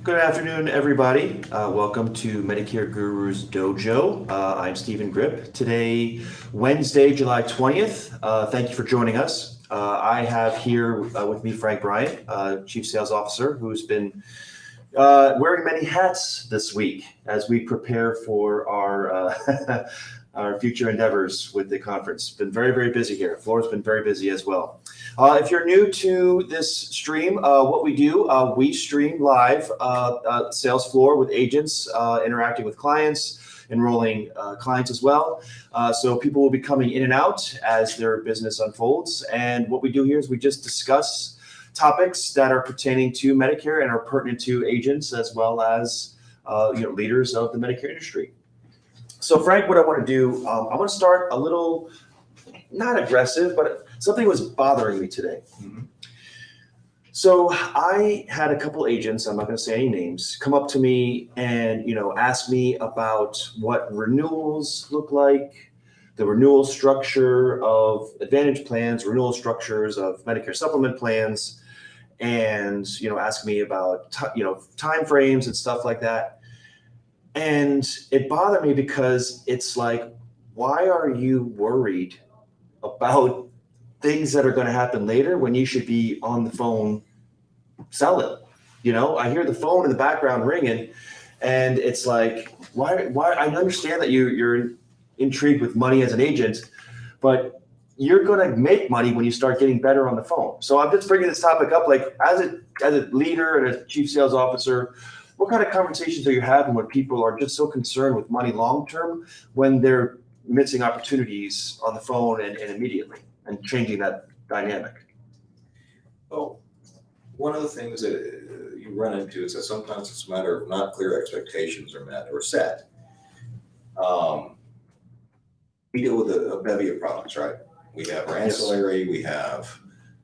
Good afternoon, everybody. Welcome to Medicare Gurus Dojo. I'm Stephen Grip. Today, Wednesday, July 20th. Thank you for joining us. I have here with me Frank Bryant, Chief Sales Officer, who's been wearing many hats this week as we prepare for our our future endeavors with the conference. Been very, very busy here. Floor's been very busy as well. If you're new to this stream, what we do, we stream live sales floor with agents, interacting with clients, enrolling clients as well. So people will be coming in and out as their business unfolds. And what we do here is we just discuss topics that are pertaining to Medicare and are pertinent to agents as well as leaders of the Medicare industry. So Frank, what I want to do, I want to start a little, not aggressive, but something was bothering me today. Mm-hmm. So I had a couple agents, I'm not going to say any names, come up to me and, ask me about what renewals look like, the renewal structure of Advantage plans, renewal structures of Medicare supplement plans, and, ask me about, time frames and stuff like that. And it bothered me because it's like, why are you worried about things that are going to happen later when you should be on the phone selling? I hear the phone in the background ringing, and it's like, why? I understand that you're intrigued with money as an agent, but you're going to make money when you start getting better on the phone. So I'm just bringing this topic up, like as a leader and a chief sales officer, what kind of conversations are you having when people are just so concerned with money long-term when they're missing opportunities on the phone and immediately and changing that dynamic? Well, one of the things that you run into is that sometimes it's a matter of not clear expectations are met or set. We deal with a bevy of products, right? We have our ancillary, we have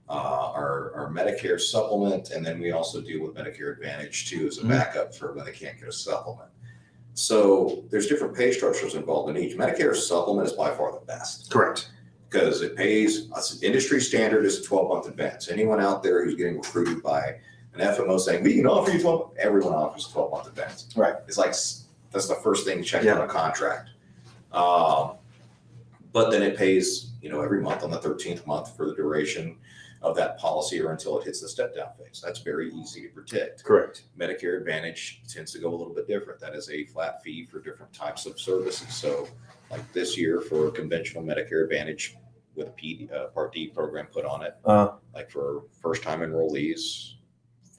our Medicare supplement, and then we also deal with Medicare Advantage too as a backup for when they can't get a supplement. So there's different pay structures involved in each. Medicare supplement is by far the best. Correct. Because it pays, industry standard is a 12-month advance. Anyone out there who's getting recruited by an FMO saying, we can offer you 12, everyone offers a 12-month advance. Right. It's like, that's the first thing checked on a contract. But then it pays, every month on the 13th month for the duration of that policy or until it hits the step down phase. That's very easy to predict. Correct. Medicare Advantage tends to go a little bit different. That is a flat fee for different types of services. So like this year for conventional Medicare Advantage with a Part D program put on it, like for first time enrollees,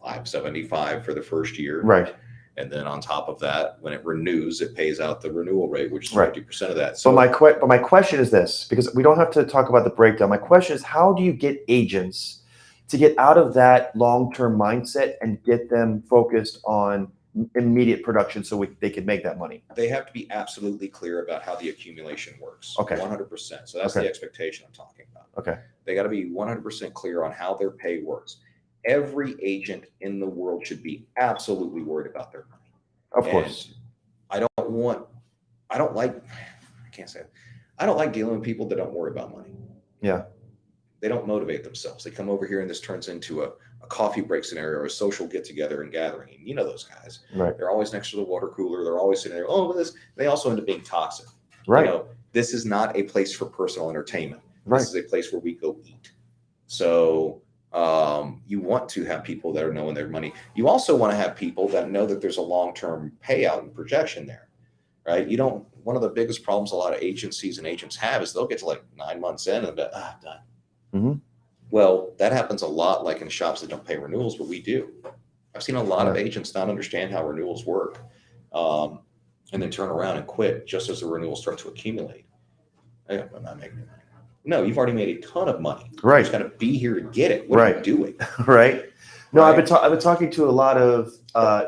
$575 for the first year. Right. And then on top of that, when it renews, it pays out the renewal rate, which is 50% of that. So but my question is this, because we don't have to talk about the breakdown. My question is, how do you get agents to get out of that long-term mindset and get them focused on immediate production so they can make that money? They have to be absolutely clear about how the accumulation works. Okay. 100%. So that's the expectation I'm talking about. Okay. They got to be 100% clear on how their pay works. Every agent in the world should be absolutely worried about their money. Of course. I don't like dealing with people that don't worry about money. Yeah. They don't motivate themselves. They come over here and this turns into a coffee break scenario or a social get together and gathering. And those guys. Right. They're always next to the water cooler. They're always sitting there. Oh, this. They also end up being toxic. Right. This is not a place for personal entertainment. Right. This is a place where we go eat. So you want to have people that are knowing their money. You also want to have people that know that there's a long-term payout and projection there, right? One of the biggest problems a lot of agencies and agents have is they'll get to like 9 months in and done. Mm-hmm. Well, that happens a lot, like in shops that don't pay renewals, but we do. I've seen a lot of agents not understand how renewals work, and then turn around and quit just as the renewals start to accumulate. I'm not making any money. No, you've already made a ton of money. Right. You just got to be here to get it. What are you doing? Right. No, right? I've been talking to a lot of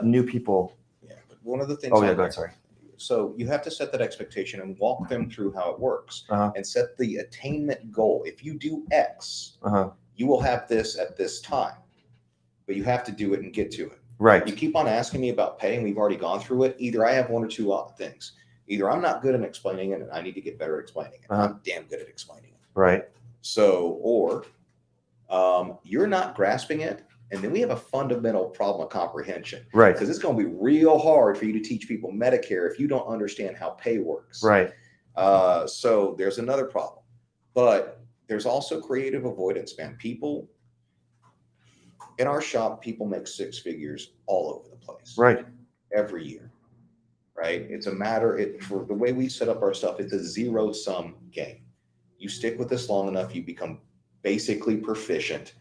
new people. Yeah, but one of the things. Oh yeah, go ahead, sorry. So you have to set that expectation and walk them through how it works, and set the attainment goal. If you do X, you will have this at this time, but you have to do it and get to it. Right. You keep on asking me about pay, and we've already gone through it. Either I have one or two things. Either I'm not good at explaining it, and I need to get better at explaining it. I'm damn good at explaining it. Right. So, or you're not grasping it, And then we have a fundamental problem of comprehension. Right. Because it's going to be real hard for you to teach people Medicare if you don't understand how pay works. Right. So there's another problem. But there's also creative avoidance, man. People in our shop, people make six figures all over the place. Right. Every year. Right. It's a matter, for the way we set up our stuff, it's a zero-sum game. You stick with this long enough, you become basically proficient.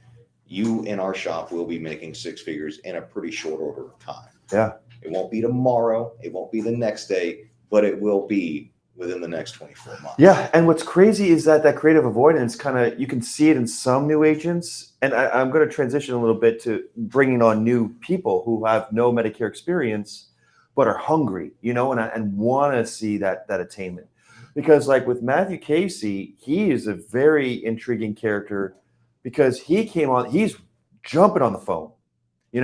You in our shop will be making six figures in a pretty short order of time. Yeah. It won't be tomorrow. It won't be the next day, but it will be within the next 24 months. Yeah. And what's crazy is that creative avoidance you can see it in some new agents. And I'm going to transition a little bit to bringing on new people who have no Medicare experience, but are hungry, and want to see that attainment. Because like with Matthew Casey, he is a very intriguing character because he came on, he's jumping on the phone. I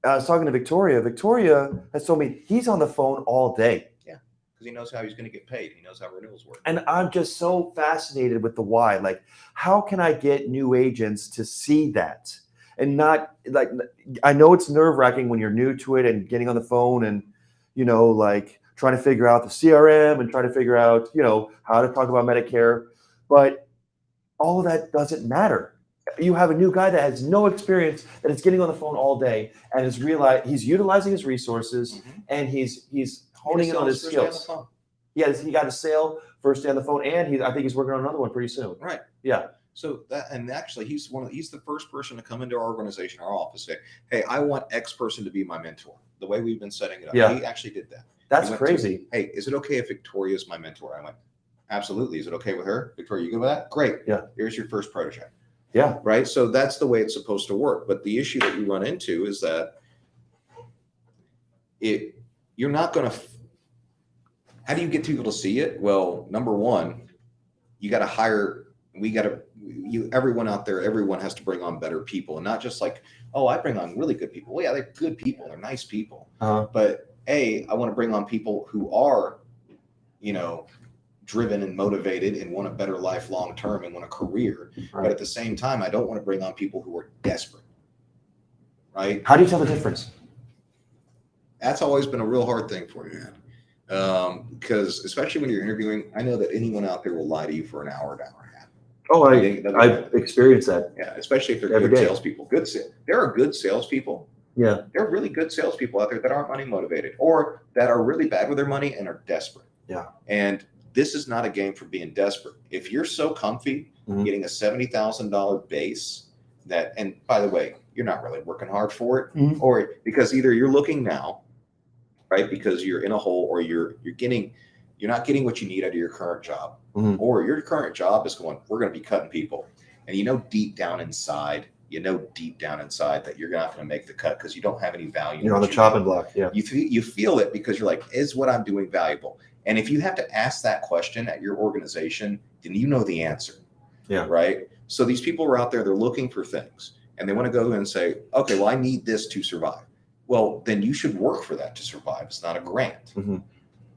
was talking to Victoria. Victoria has told me he's on the phone all day. Yeah, because he knows how he's going to get paid. He knows how renewals work. And I'm just so fascinated with the why. Like, how can I get new agents to see that? And not like, I know it's nerve wracking when you're new to it and getting on the phone and, like trying to figure out the CRM and trying to figure out, how to talk about Medicare. But all of that doesn't matter. You have a new guy that has no experience, that is getting on the phone all day and he's utilizing his resources, and he's honing in on his skills. Yes, he got a sale first day on the phone, and I think he's working on another one pretty soon. Right. Yeah. So actually he's the first person to come into our organization, our office, say, hey, I want X person to be my mentor. The way we've been setting it up. Yeah. He actually did that. That's crazy. Hey, is it okay if Victoria is my mentor? I went, absolutely. Is it okay with her? Victoria, you good with that? Great. Yeah. Here's your first protege. Yeah. Right. So that's the way it's supposed to work. But the issue that you run into is that you're not going to. How do you get people to see it? Well, number one, you got to hire. Everyone out there, everyone has to bring on better people, and not just like, oh, I bring on really good people. Well, yeah, they're good people. They're nice people. But I want to bring on people who are, driven and motivated and want a better life long term and want a career. Right. But at the same time, I don't want to bring on people who are desperate. Right? How do you tell the difference? That's always been a real hard thing for me, man. Because especially when you're interviewing, I know that anyone out there will lie to you for an hour and a half. Oh, I've experienced that. Yeah, especially if they're good salespeople. There are good salespeople. Yeah. There are really good salespeople out there that aren't money motivated or that are really bad with their money and are desperate. Yeah. And this is not a game for being desperate. If you're so comfy getting a $70,000 base and by the way, you're not really working hard for it, or because either you're looking now, right? Because you're in a hole, or you're not getting what you need out of your current job, or your current job is going, we're going to be cutting people. And deep down inside that you're not going to make the cut because you don't have any value. You're on the chopping block. Yeah. You feel it because you're like, is what I'm doing valuable? And if you have to ask that question at your organization, then you know the answer. Yeah. Right. So these people are out there, they're looking for things and they want to go and say, okay, well, I need this to survive. Well, then you should work for that to survive. It's not a grant.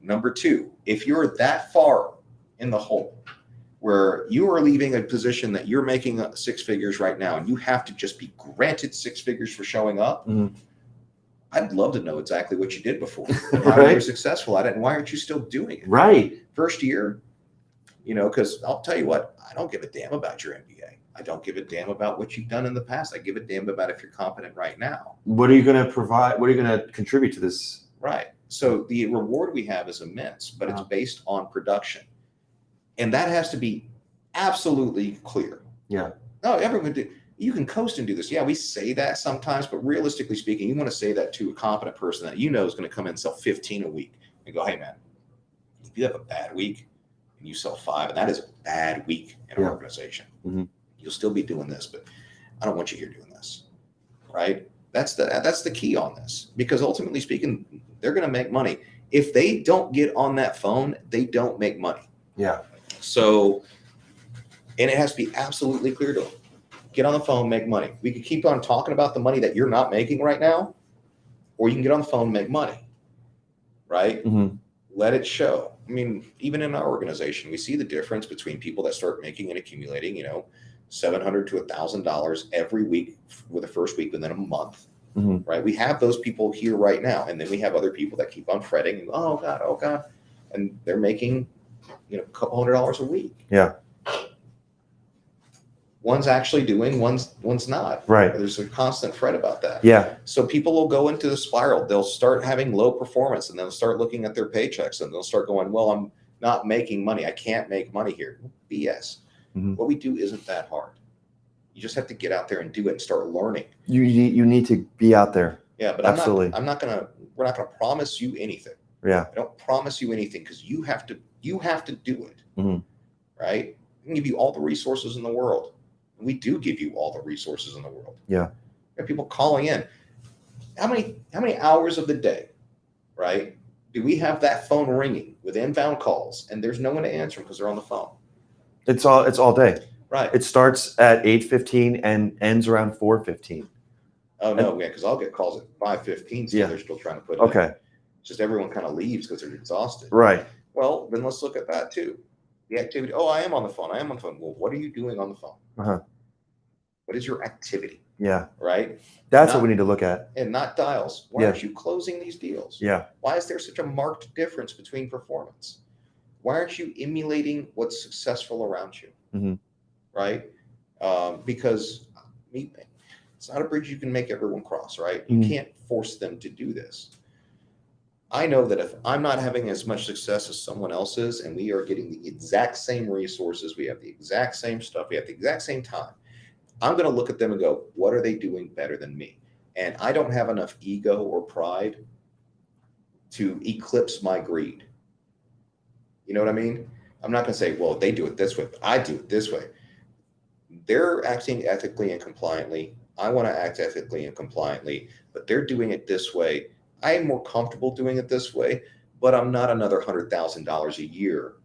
Number two, if you're that far in the hole where you are leaving a position that you're making six figures right now, and you have to just be granted six figures for showing up, I'd love to know exactly what you did before, and how you were successful at it, and why aren't you still doing it? Right. First year, because I'll tell you what, I don't give a damn about your MBA. I don't give a damn about what you've done in the past. I give a damn about if you're competent right now. What are you going to provide? What are you going to contribute to this? Right. So the reward we have is immense, but it's based on production. And that has to be absolutely clear. Yeah. No, everyone you can coast and do this. Yeah, we say that sometimes, but realistically speaking, you want to say that to a competent person that you know is going to come in and sell 15 a week and go, hey man, if you have a bad week and you sell 5, and that is a bad week in an organization, you'll still be doing this, but I don't want you here doing this. Right? That's the key on this, because ultimately speaking, they're going to make money. If they don't get on that phone, they don't make money. Yeah. So, and it has to be absolutely clear to them. Get on the phone, make money. We could keep on talking about the money that you're not making right now, or you can get on the phone and make money, right? Let it show. I mean, even in our organization, we see the difference between people that start making and accumulating, $700 to $1,000 every week with the first week within a month. Mhm. Right? We have those people here right now, and then we have other people that keep on fretting and oh God, and they're making a couple $100 a week. Yeah. One's actually doing, one's not. Right. There's a constant fret about that. Yeah. So people will go into the spiral. They'll start having low performance, and they'll start looking at their paychecks, and they'll start going, well, I'm not making money. I can't make money here. BS. Mhm. What we do isn't that hard. You just have to get out there and do it and start learning. You need to be out there. Yeah, but Absolutely. we're not gonna promise you anything. Yeah. I don't promise you anything because you have to do it. Mhm. Right? I can give you all the resources in the world. And we do give you all the resources in the world. Yeah. We have people calling in. How many hours of the day, right? Do we have that phone ringing with inbound calls and there's no one to answer them because they're on the phone? It's all day. Right. It starts at 8:15 and ends around 4:15. Oh no, yeah, because I'll get calls at 5:15, so Yeah. they're still trying to put it in. Okay. It's just everyone kind of leaves because they're exhausted. Right. Well, then let's look at that too. The activity. Oh, I am on the phone. Well, what are you doing on the phone? Uh-huh. What is your activity? Yeah. Right? That's what we need to look at. And not dials. Why Yeah. aren't you closing these deals? Yeah. Why is there such a marked difference between performance? Why aren't you emulating what's successful around you? Mhm. Right? Because it's not a bridge you can make everyone cross, right? You Mhm. can't force them to do this. I know that if I'm not having as much success as someone else is, and we are getting the exact same resources, we have the exact same stuff, we have the exact same time, I'm going to look at them and go, what are they doing better than me? And I don't have enough ego or pride to eclipse my greed. You know what I mean? I'm not going to say, well, they do it this way, but I do it this way. They're acting ethically and compliantly. I want to act ethically and compliantly, but they're doing it this way. I am more comfortable doing it this way, but I'm not another $100,000 a year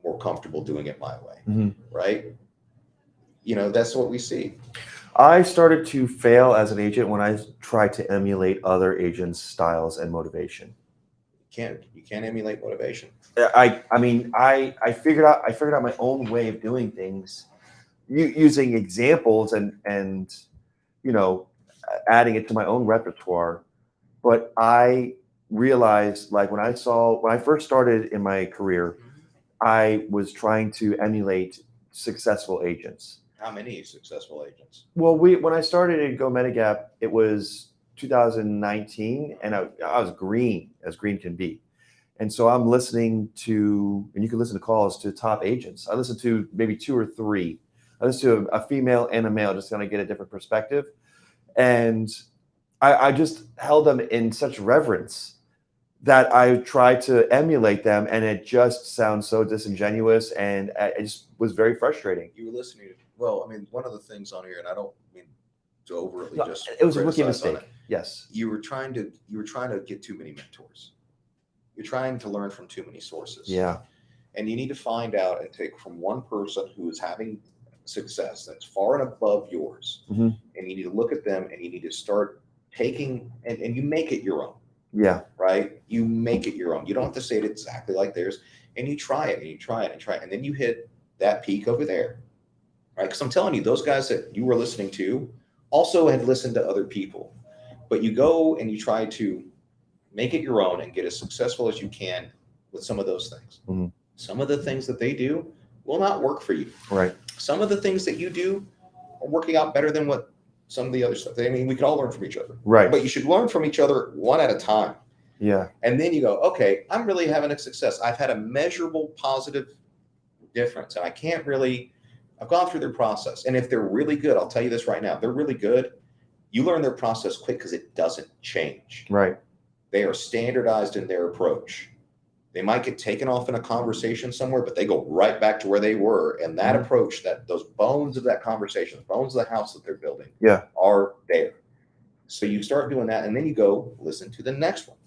more comfortable doing it my way, Mhm. right? That's what we see. I started to fail as an agent when I tried to emulate other agents' styles and motivation. You can't emulate motivation. I figured out my own way of doing things, using examples and adding it to my own repertoire. But I realized, like when I first started in my career, I was trying to emulate successful agents. How many successful agents? Well, when I started at Go Medigap, it was 2019, and I was green as green can be. And so I'm listening to, and you can listen to calls to top agents. I listened to maybe 2 or 3. I listened to a female and a male, just going to get a different perspective. And I just held them in such reverence that I tried to emulate them, and it just sounds so disingenuous, and it just was very frustrating. You were listening. Well, I mean, one of the things on here, and I don't mean to overtly No, just. it was a rookie criticize on mistake. it. Yes. You were trying to get too many mentors. You're trying to learn from too many sources. Yeah. And you need to find out and take from one person who is having success that's far and above yours. Mhm. And you need to look at them and you need to start taking, and you make it your own, Yeah. right? You make it your own. You don't have to say it exactly like theirs. And you try it and you try it and try it. And then you hit that peak over there, right? Because I'm telling you, those guys that you were listening to also had listened to other people. But you go and you try to make it your own and get as successful as you can with some of those things. Mhm. Some of the things that they do will not work for you. Right. Some of the things that you do are working out better than what some of the other stuff. I mean, we can all learn from each other. Right. But you should learn from each other one at a time. Yeah. And then you go, okay, I'm really having a success. I've had a measurable positive difference. And I've gone through their process. And if they're really good, I'll tell you this right now, if they're really good, you learn their process quick because it doesn't change. Right. They are standardized in their approach. They might get taken off in a conversation somewhere, but they go right back to where they were. And that approach, those bones of that conversation, the bones of the house that they're building, are there. So you start doing that, and then you go listen to the next one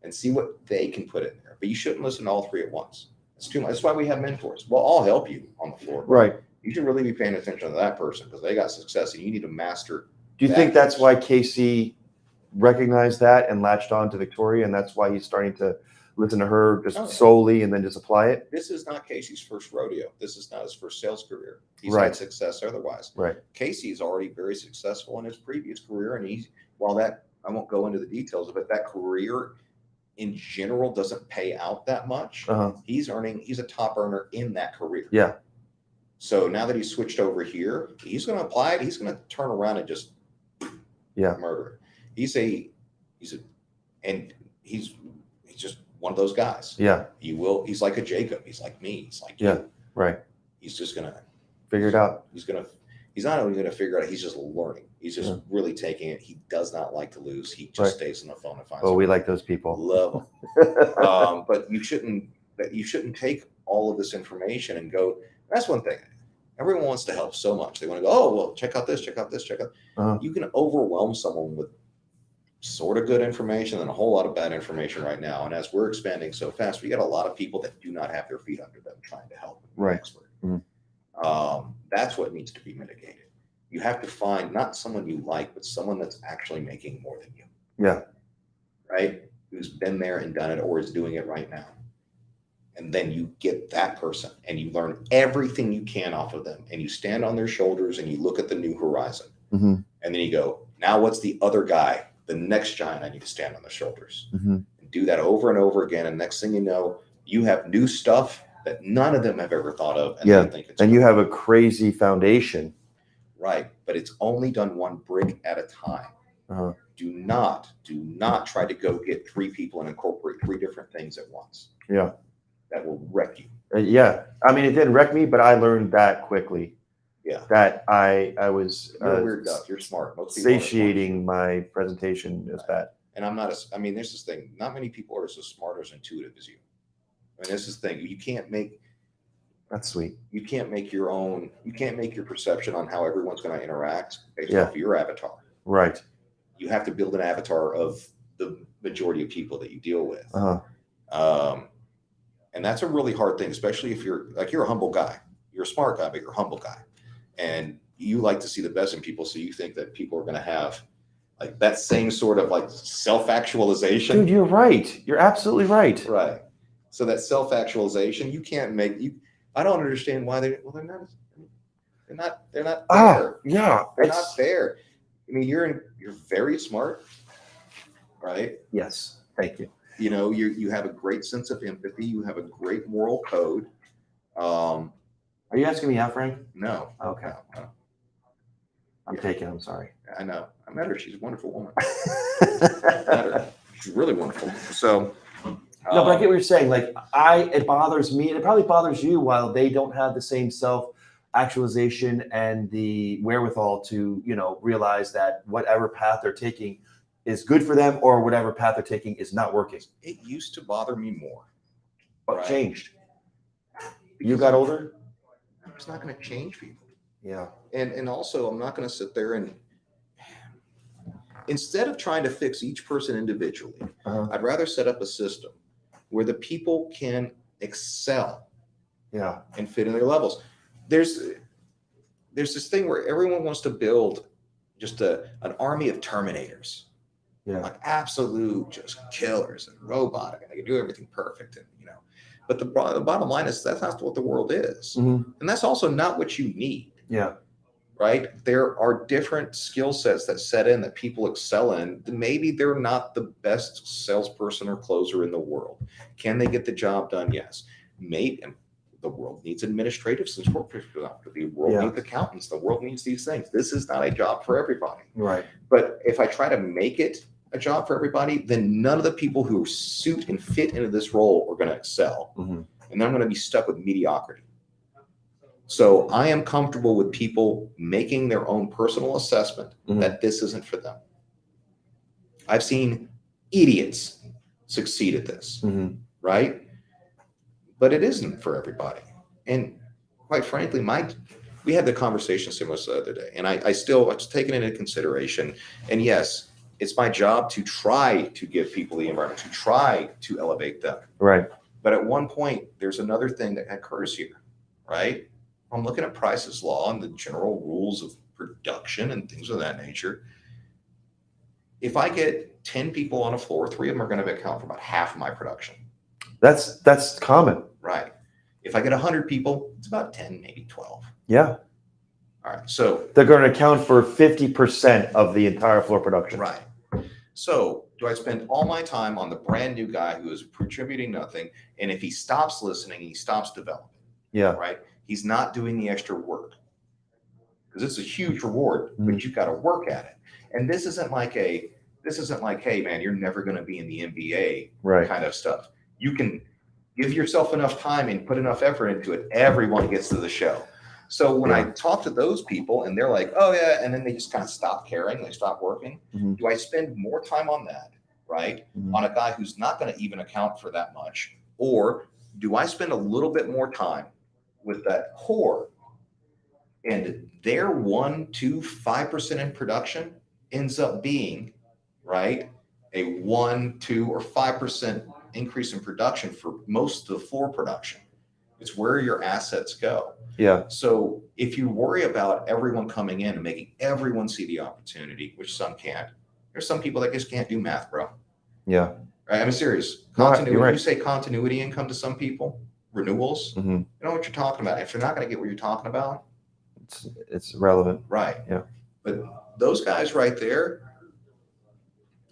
and see what they can put in there. But you shouldn't listen to all 3 at once. It's too much. That's why we have mentors. Well, I'll help you on the floor. Right. You should really be paying attention to that person because they got success, and you need to master. Do you think that's why Casey recognized that and latched on to Victoria, and that's why he's starting to listen to her just Oh. solely and then just apply it? This is not Casey's first rodeo. This is not his first sales career. He's Right. had success otherwise. Right. Casey is already very successful in his previous career, and while that I won't go into the details of it, that career in general doesn't pay out that much. Uh-huh. He's a top earner in that career. Yeah. So now that he's switched over here, he's going to apply it. He's going to turn around and just murder it. And he's just one of those guys. Yeah. He's like a Jacob. He's like me. He's like Yeah. you. Right. He's just going to Figure it out. He's not only going to figure it out, he's just learning. He's just really taking it. He does not like to lose. He just stays on the phone and finds. Oh, we like those people. Love them. But you shouldn't take all of this information and go. That's one thing. Everyone wants to help so much. They want to go, oh, well, check out this, check out this, check out. You can overwhelm someone with sort of good information and a whole lot of bad information right now. And as we're expanding so fast, we got a lot of people that do not have their feet under them trying to help. Right. Expert. That's what needs to be mitigated. You have to find not someone you like, but someone that's actually making more than you. Yeah. Right? Who's been there and done it or is doing it right now. And then you get that person and you learn everything you can off of them and you stand on their shoulders and you look at the new horizon. Mm-hmm. And then you go, now what's the other guy, the next giant I need to stand on their shoulders? Mm-hmm. And do that over and over again. And next thing you know, you have new stuff that none of them have ever thought of. And they think it's and you have a crazy foundation. Right. But it's only done one brick at a time. Uh-huh. Do not try to go get 3 people and incorporate 3 different things at once. Yeah. That will wreck you. Yeah. I mean, it didn't wreck me, but I learned that quickly. Yeah. That I was You're a weird duck. You're smart. Most people satiating my presentation as that. And I'm not there's this thing. Not many people are as smart or as intuitive as you. I mean, this is the thing. You can't make That's sweet. You can't make your perception on how everyone's going to interact based off of your avatar. Right. You have to build an avatar of the majority of people that you deal with. Uh-huh. And that's a really hard thing, especially if you're a humble guy. You're a smart guy, but you're a humble guy. And you like to see the best in people. So you think that people are going to have like that same sort of like self-actualization. Dude, you're right. You're absolutely right. Right. So that self-actualization, you can't make you. I don't understand why they're not there. Yeah. They're not there. I mean, you're very smart, right? Yes. Thank you. You know, you have a great sense of empathy. You have a great moral code. Are you asking me out, Frank? No. Okay. No. I'm taking. I'm sorry. I know. I met her. She's a wonderful woman. I met her. She's really wonderful. So. No, but I get what you're saying. Like, it bothers me, and it probably bothers you while they don't have the same self-actualization and the wherewithal to, realize that whatever path they're taking is good for them or whatever path they're taking is not working. It used to bother me more. What changed? You got older? It's not going to change people. Yeah. And also, I'm not going to sit there and instead of trying to fix each person individually, I'd rather set up a system where the people can excel and fit in their levels. There's this thing where everyone wants to build just an army of Terminators. Yeah. Like absolute just killers and robotic, and they can do everything perfect. And but the bottom line is that's not what the world is. Mm-hmm. And that's also not what you need. Yeah. Right? There are different skill sets that set in that people excel in. Maybe they're not the best salesperson or closer in the world. Can they get the job done? Yes. Maybe. And the world needs administrative support. The world needs accountants. The world needs these things. This is not a job for everybody. Right. But if I try to make it a job for everybody, then none of the people who suit and fit into this role are going to excel. Mm-hmm. And then I'm going to be stuck with mediocrity. So I am comfortable with people making their own personal assessment that this isn't for them. I've seen idiots succeed at this, right? But it isn't for everybody. And quite frankly, we had the conversation similar the other day, and I was taking it into consideration. And yes, it's my job to try to give people the environment, to try to elevate them. Right. But at one point, there's another thing that occurs here, right? I'm looking at Price's Law and the general rules of production and things of that nature. If I get 10 people on a floor, 3 of them are going to account for about half of my production. That's common. Right. If I get 100 people, it's about 10, maybe 12. Yeah. All right. So, They're going to account for 50% of the entire floor production. right. So, do I spend all my time on the brand new guy who is contributing nothing? And if he stops listening, he stops developing, Yeah. right? He's not doing the extra work because it's a huge reward, Mhm. but you've got to work at it. And this isn't like, hey, man, you're never going to be in the NBA Right. kind of stuff. You can give yourself enough time and put enough effort into it. Everyone gets to the show. So when I talk to those people and they're like, oh yeah, and then they just kind of stop caring, they stop working. Mhm. Do I spend more time on that, right? Mhm. On a guy who's not going to even account for that much? Or do I spend a little bit more time with that core and their 1, 2, 5% in production ends up being, right, a 1, 2, or 5% increase in production for most of the floor production. It's where your assets go. Yeah. So if you worry about everyone coming in and making everyone see the opportunity, which some can't, there's some people that just can't do math, bro. Yeah. Right? I'm serious. No, Continuity. you're right. You say continuity income to some people, renewals. Mhm. You know what you're talking about. If you're not going to get what you're talking about, It's relevant. right? Yeah. But those guys right there,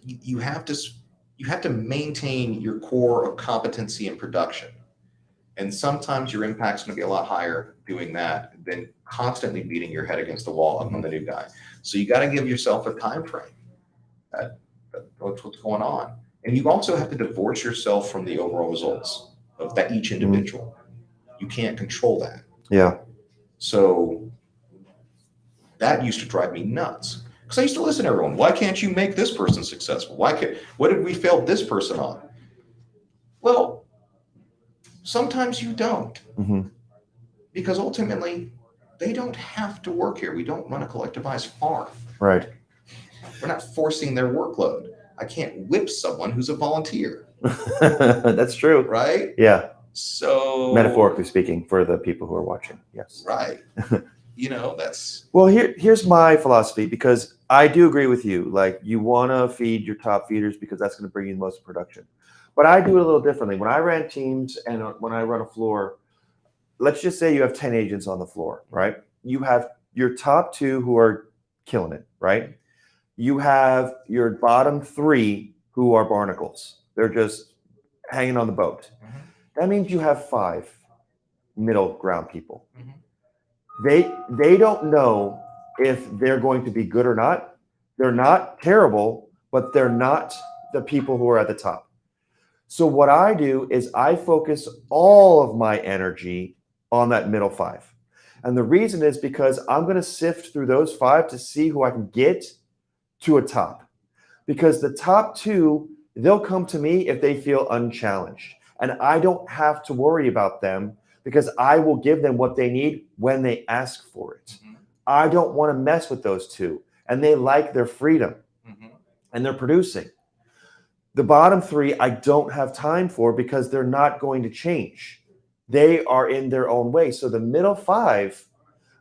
you have to maintain your core of competency and production. And sometimes your impact's going to be a lot higher doing that than constantly beating your head against the wall on the new guy. So you got to give yourself a time frame. What's going on, and you also have to divorce yourself from the overall results of that each individual. You can't control that. Yeah. So that used to drive me nuts because I used to listen to everyone. Why can't you make this person successful? What did we fail this person on? Well, sometimes you don't. Mm-hmm. Because ultimately, they don't have to work here. We don't run a collectivized farm. Right. We're not forcing their workload. I can't whip someone who's a volunteer. That's true. Right? Yeah. So Metaphorically speaking, for the people who are watching. Yes. Right. That's Well, here's my philosophy, because I do agree with you. Like, you want to feed your top feeders because that's going to bring you the most production. But I do it a little differently. When I ran teams and when I run a floor, let's just say you have 10 agents on the floor, right? You have your top 2 who are killing it, right? You have your bottom 3 who are barnacles. They're just hanging on the boat. Mm-hmm. That means you have 5 middle ground people. Mm-hmm. They don't know if they're going to be good or not. They're not terrible, but they're not the people who are at the top. So what I do is I focus all of my energy on that middle 5. And the reason is because I'm going to sift through those 5 to see who I can get to a top. Because the top 2, they'll come to me if they feel unchallenged. And I don't have to worry about them because I will give them what they need when they ask for it. Mm-hmm. I don't want to mess with those 2. And they like their freedom. Mm-hmm. And they're producing. The bottom 3, I don't have time for because they're not going to change. They are in their own way. So the middle 5,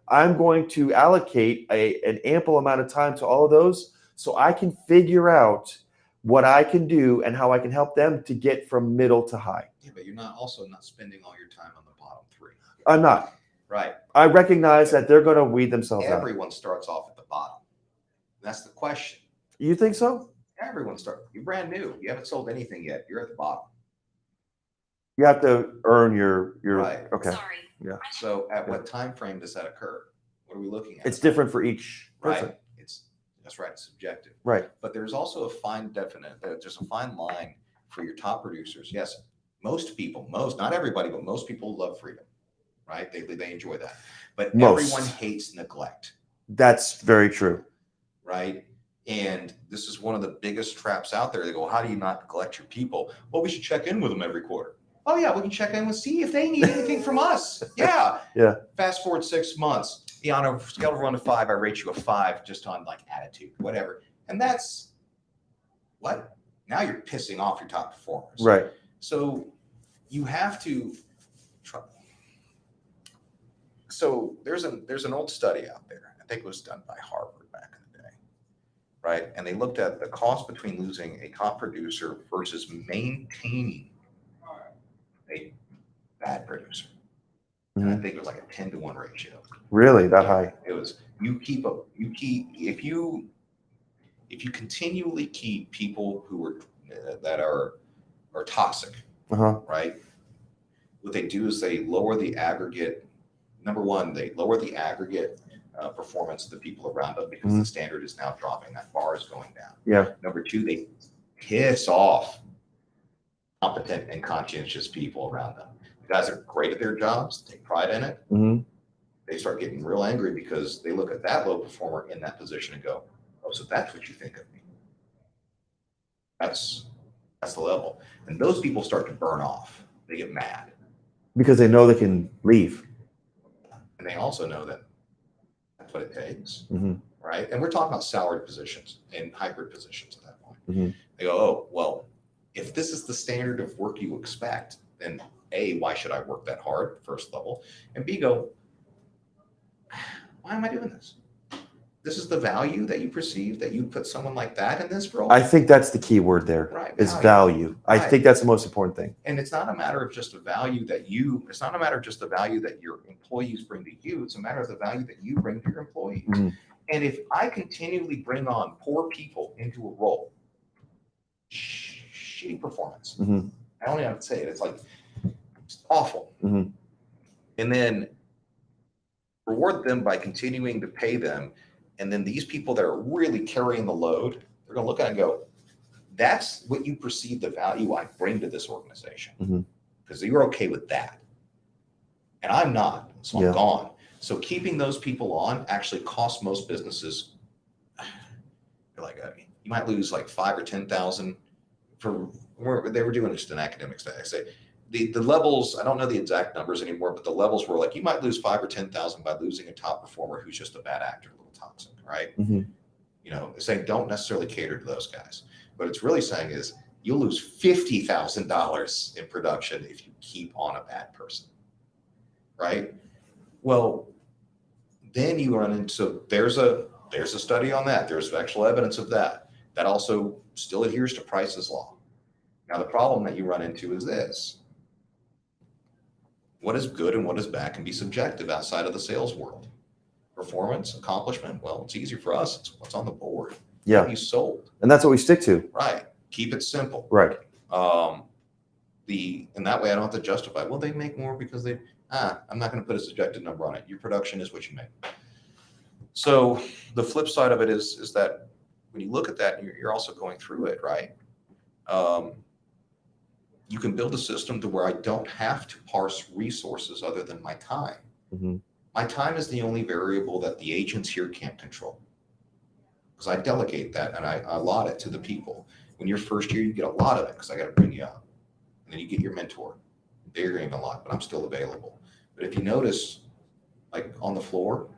I'm going to allocate an ample amount of time to all of those so I can figure out what I can do and how I can help them to get from middle to high. Yeah, but you're not spending all your time on the bottom 3. I'm not. Right. I recognize that they're going to weed themselves out. Everyone starts off at the bottom. That's the question. You think so? Everyone starts. You're brand new. You haven't sold anything yet. You're at the bottom. You have to earn your Right. Okay. Sorry. Yeah. So at what time frame does that occur? What are we looking at? It's different for each person. Right. That's right. It's subjective. Right. But there's also a fine line for your top producers. Yes, most people, not everybody, but most people love freedom, right? They enjoy that. But everyone hates neglect. That's very true. Right. And this is one of the biggest traps out there. They go, how do you not neglect your people? Well, we should check in with them every quarter. Oh yeah, we can check in and see if they need anything from us. Yeah. Yeah. Fast forward 6 months. Yeah, on a scale of 1 to 5, I rate you a 5 just on like attitude, whatever. And that's what? Now you're pissing off your top performers. Right. So you have to try. So there's an old study out there. I think it was done by Harvard back in the day. Right? And they looked at the cost between losing a top producer versus maintaining bad producer. And I think it was like a 10-to-1 ratio. Really, that high? It was, if you continually keep people who are that are toxic, right? What they do is they lower the aggregate. Number one, they lower the aggregate performance of the people around them because the standard is now dropping. That bar is going down. Yeah. Number two, they piss off competent and conscientious people around them. The guys are great at their jobs, take pride in it. They start getting real angry because they look at that low performer in that position and go, "Oh, so that's what you think of me." That's the level. And those people start to burn off. They get mad. Because they know they can leave. And they also know that that's what it takes, right? And we're talking about salaried positions and hybrid positions at that point. They go, "Oh, well, if this is the standard of work you expect, then A, why should I work that hard, first level? And B, go, why am I doing this? This is the value that you perceive that you put someone like that in this role?" I think that's the key word there. Right, is value. I think that's the most important thing. And it's not a matter of just the value that it's not a matter of just the value that your employees bring to you. It's a matter of the value that you bring to your employees. And if I continually bring on poor people into a role, shitty performance, I don't even have to say it. It's like, it's awful. And then reward them by continuing to pay them. And then these people that are really carrying the load, they're going to look at it and go, "That's what you perceive the value I bring to this organization." Because you're okay with that. And I'm not. So I'm gone. So keeping those people on actually costs most businesses, like, you might lose like 5,000 or 10,000 they were doing just an academic study. I say the levels, I don't know the exact numbers anymore, but the levels were like, you might lose 5,000 or 10,000 by losing a top performer who's just a bad actor, a little toxic, right? You know, it's saying don't necessarily cater to those guys. What it's really saying is you'll lose $50,000 in production if you keep on a bad person, right? Well, then you run into, there's a study on that. There's actual evidence of that. That also still adheres to Price's law. Now, the problem that you run into is this. What is good and what is bad can be subjective outside of the sales world. Performance, accomplishment, well, it's easier for us. It's what's on the board. Yeah. You sold. And that's what we stick to. Right. Keep it simple. Right. And that way I don't have to justify, well, they make more because I'm not going to put a subjective number on it. Your production is what you make. So the flip side of it is that when you look at that, you're also going through it, right? You can build a system to where I don't have to parse resources other than my time. My time is the only variable that the agents here can't control. Because I delegate that and I allot it to the people. When you're first year, you get a lot of it because I got to bring you up. And then you get your mentor. They're getting a lot, but I'm still available. But if you notice, like on the floor,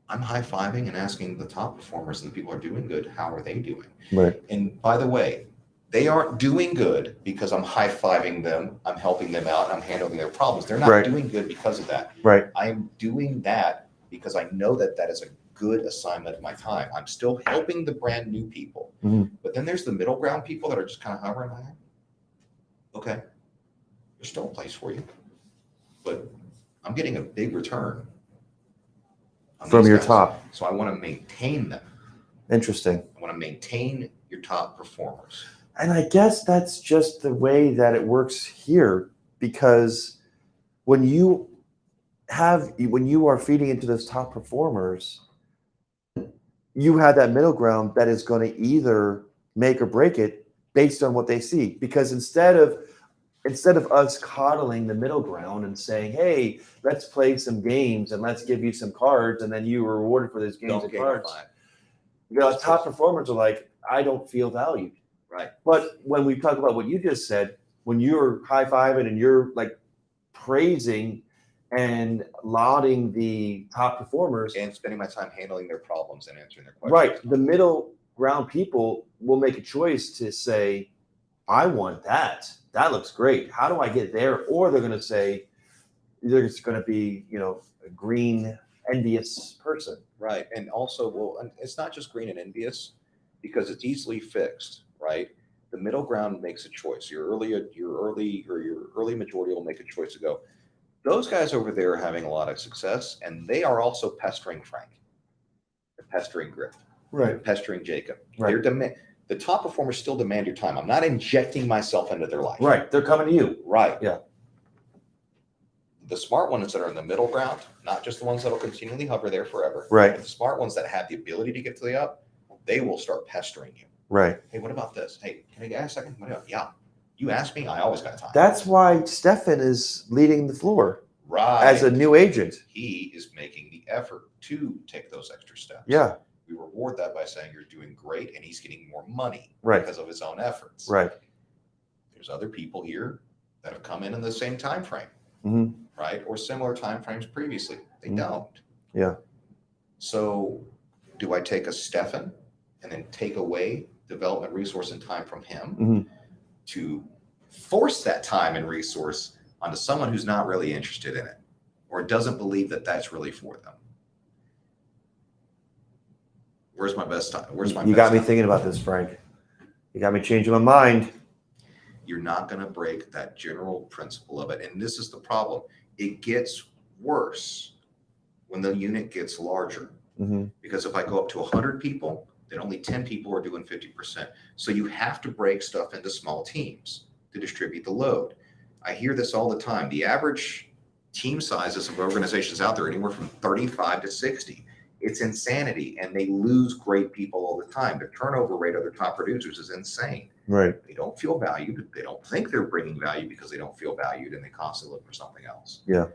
I'm high-fiving and asking the top performers and the people who are doing good, how are they doing? Right. And by the way, they aren't doing good because I'm high-fiving them, I'm helping them out, I'm handling their problems. They're not doing good because of that. Right. I'm doing that because I know that that is a good assignment of my time. I'm still helping the brand new people. But then there's the middle ground people that are just kind of hovering like, okay, there's still a place for you, but I'm getting a big return from your top. So I want to maintain them. Interesting. I want to maintain your top performers. And I guess that's just the way that it works here, because when you are feeding into those top performers, you have that middle ground that is going to either make or break it based on what they see. Because instead of us coddling the middle ground and saying, "Hey, let's play some games and let's give you some cards, and then you are rewarded for those games and cards," the top performers are like, "I don't feel valued." Right. But when we talk about what you just said, when you're high-fiving and you're like praising and lauding the top performers and spending my time handling their problems and answering their questions. Right. The middle ground people will make a choice to say, "I want that. That looks great. How do I get there?" Or they're going to say, there's going to be, a green, envious person. Right. And also, well, it's not just green and envious because it's easily fixed, right? The middle ground makes a choice. Your early majority will make a choice to go. Those guys over there are having a lot of success, and they are also pestering Frank. They're pestering Griff. They're pestering Jacob. Right. The top performers still demand your time. I'm not injecting myself into their life. Right. They're coming to you. Right. Yeah. The smart ones that are in the middle ground, not just the ones that will continually hover there forever. Right. But the smart ones that have the ability to get to the up, they will start pestering you. Right. Hey, what about this? Hey, can I ask a second? What about? Yeah. You ask me, I always got time. That's why Stefan is leading the floor Right. as a new agent. He is making the effort to take those extra steps. Yeah. We reward that by saying you're doing great, and he's getting more money Right. because of his own efforts. Right. There's other people here that have come in the same time frame, Mhm. right, or similar time frames previously. They Mhm. don't. Yeah. So, do I take a Stefan and then take away development resource and time from him Mhm. to force that time and resource onto someone who's not really interested in it or doesn't believe that that's really for them? Where's my best time? Where's my You best got me time? thinking about this, Frank. You got me changing my mind. You're not going to break that general principle of it. And this is the problem. It gets worse when the unit gets larger. Mm-hmm. Because if I go up to 100 people, then only 10 people are doing 50%. So you have to break stuff into small teams to distribute the load. I hear this all the time. The average team sizes of organizations out there are anywhere from 35 to 60. It's insanity, and they lose great people all the time. The turnover rate of their top producers is insane. Right. They don't feel valued. They don't think they're bringing value because they don't feel valued, and they constantly look for something else. Yeah.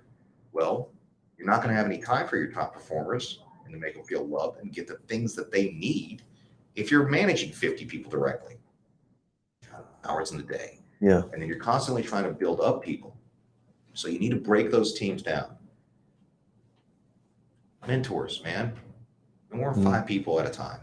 Well, you're not going to have any time for your top performers and to make them feel loved and get the things that they need if you're managing 50 people directly, hours in the day. Yeah. And then you're constantly trying to build up people. So you need to break those teams down. Mentors, man. No more than 5 people at a time.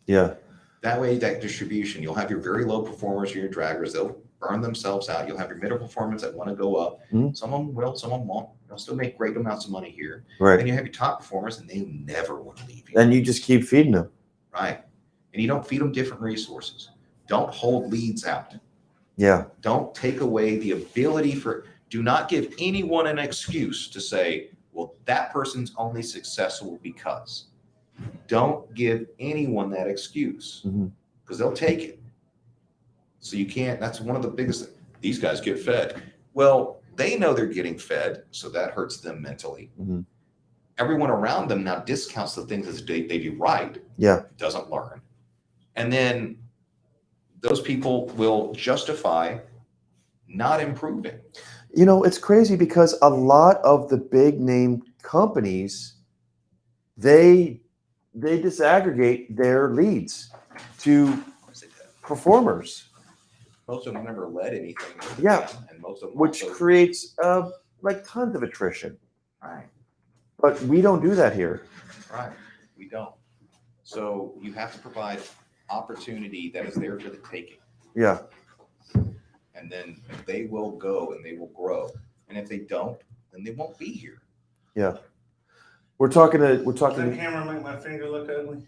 Yeah. That way, that distribution, you'll have your very low performers, your draggers, they'll burn themselves out. You'll have your middle performers that want to go up. Mhm. Some of them will, some of them won't. They'll still make great amounts of money here. Right. Then you have your top performers, and they never want to leave you. And you just keep feeding them. Right. And you don't feed them different resources. Don't hold leads out. Yeah. Don't take away the ability for, do not give anyone an excuse to say, well, that person's only successful because. Don't give anyone that excuse because they'll take it. So you can't, that's one of the biggest things. These guys get fed. Well, they know they're getting fed, so that hurts them mentally. Mhm. Everyone around them now discounts the things that they do right. Yeah. Doesn't learn. And then those people will justify not improving. You know, it's crazy because a lot of the big name companies, they disaggregate their leads to performers, Most of them never led anything. Yeah. And most of them which also, creates like tons of attrition. right, But we don't do that here. right. We don't. So you have to provide opportunity that is there for the taking. Yeah. And then they will go and they will grow. And if they don't, then they won't be here. Yeah. We're talking. Does that camera make my finger look ugly?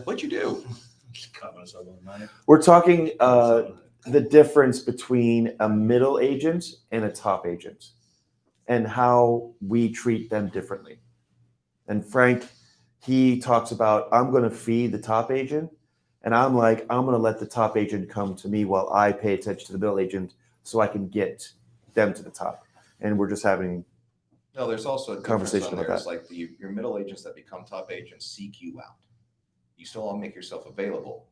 What'd you do? Just cut myself on mine. We're talking the difference between a middle agent and a top agent and how we treat them differently. And Frank, he talks about, I'm going to feed the top agent. And I'm like, I'm going to let the top agent come to me while I pay attention to the middle agent so I can get them to the top. And we're just having No, there's also a Conversation conversation on there. about It's like your middle agents that become top agents seek you out. You still all make yourself available.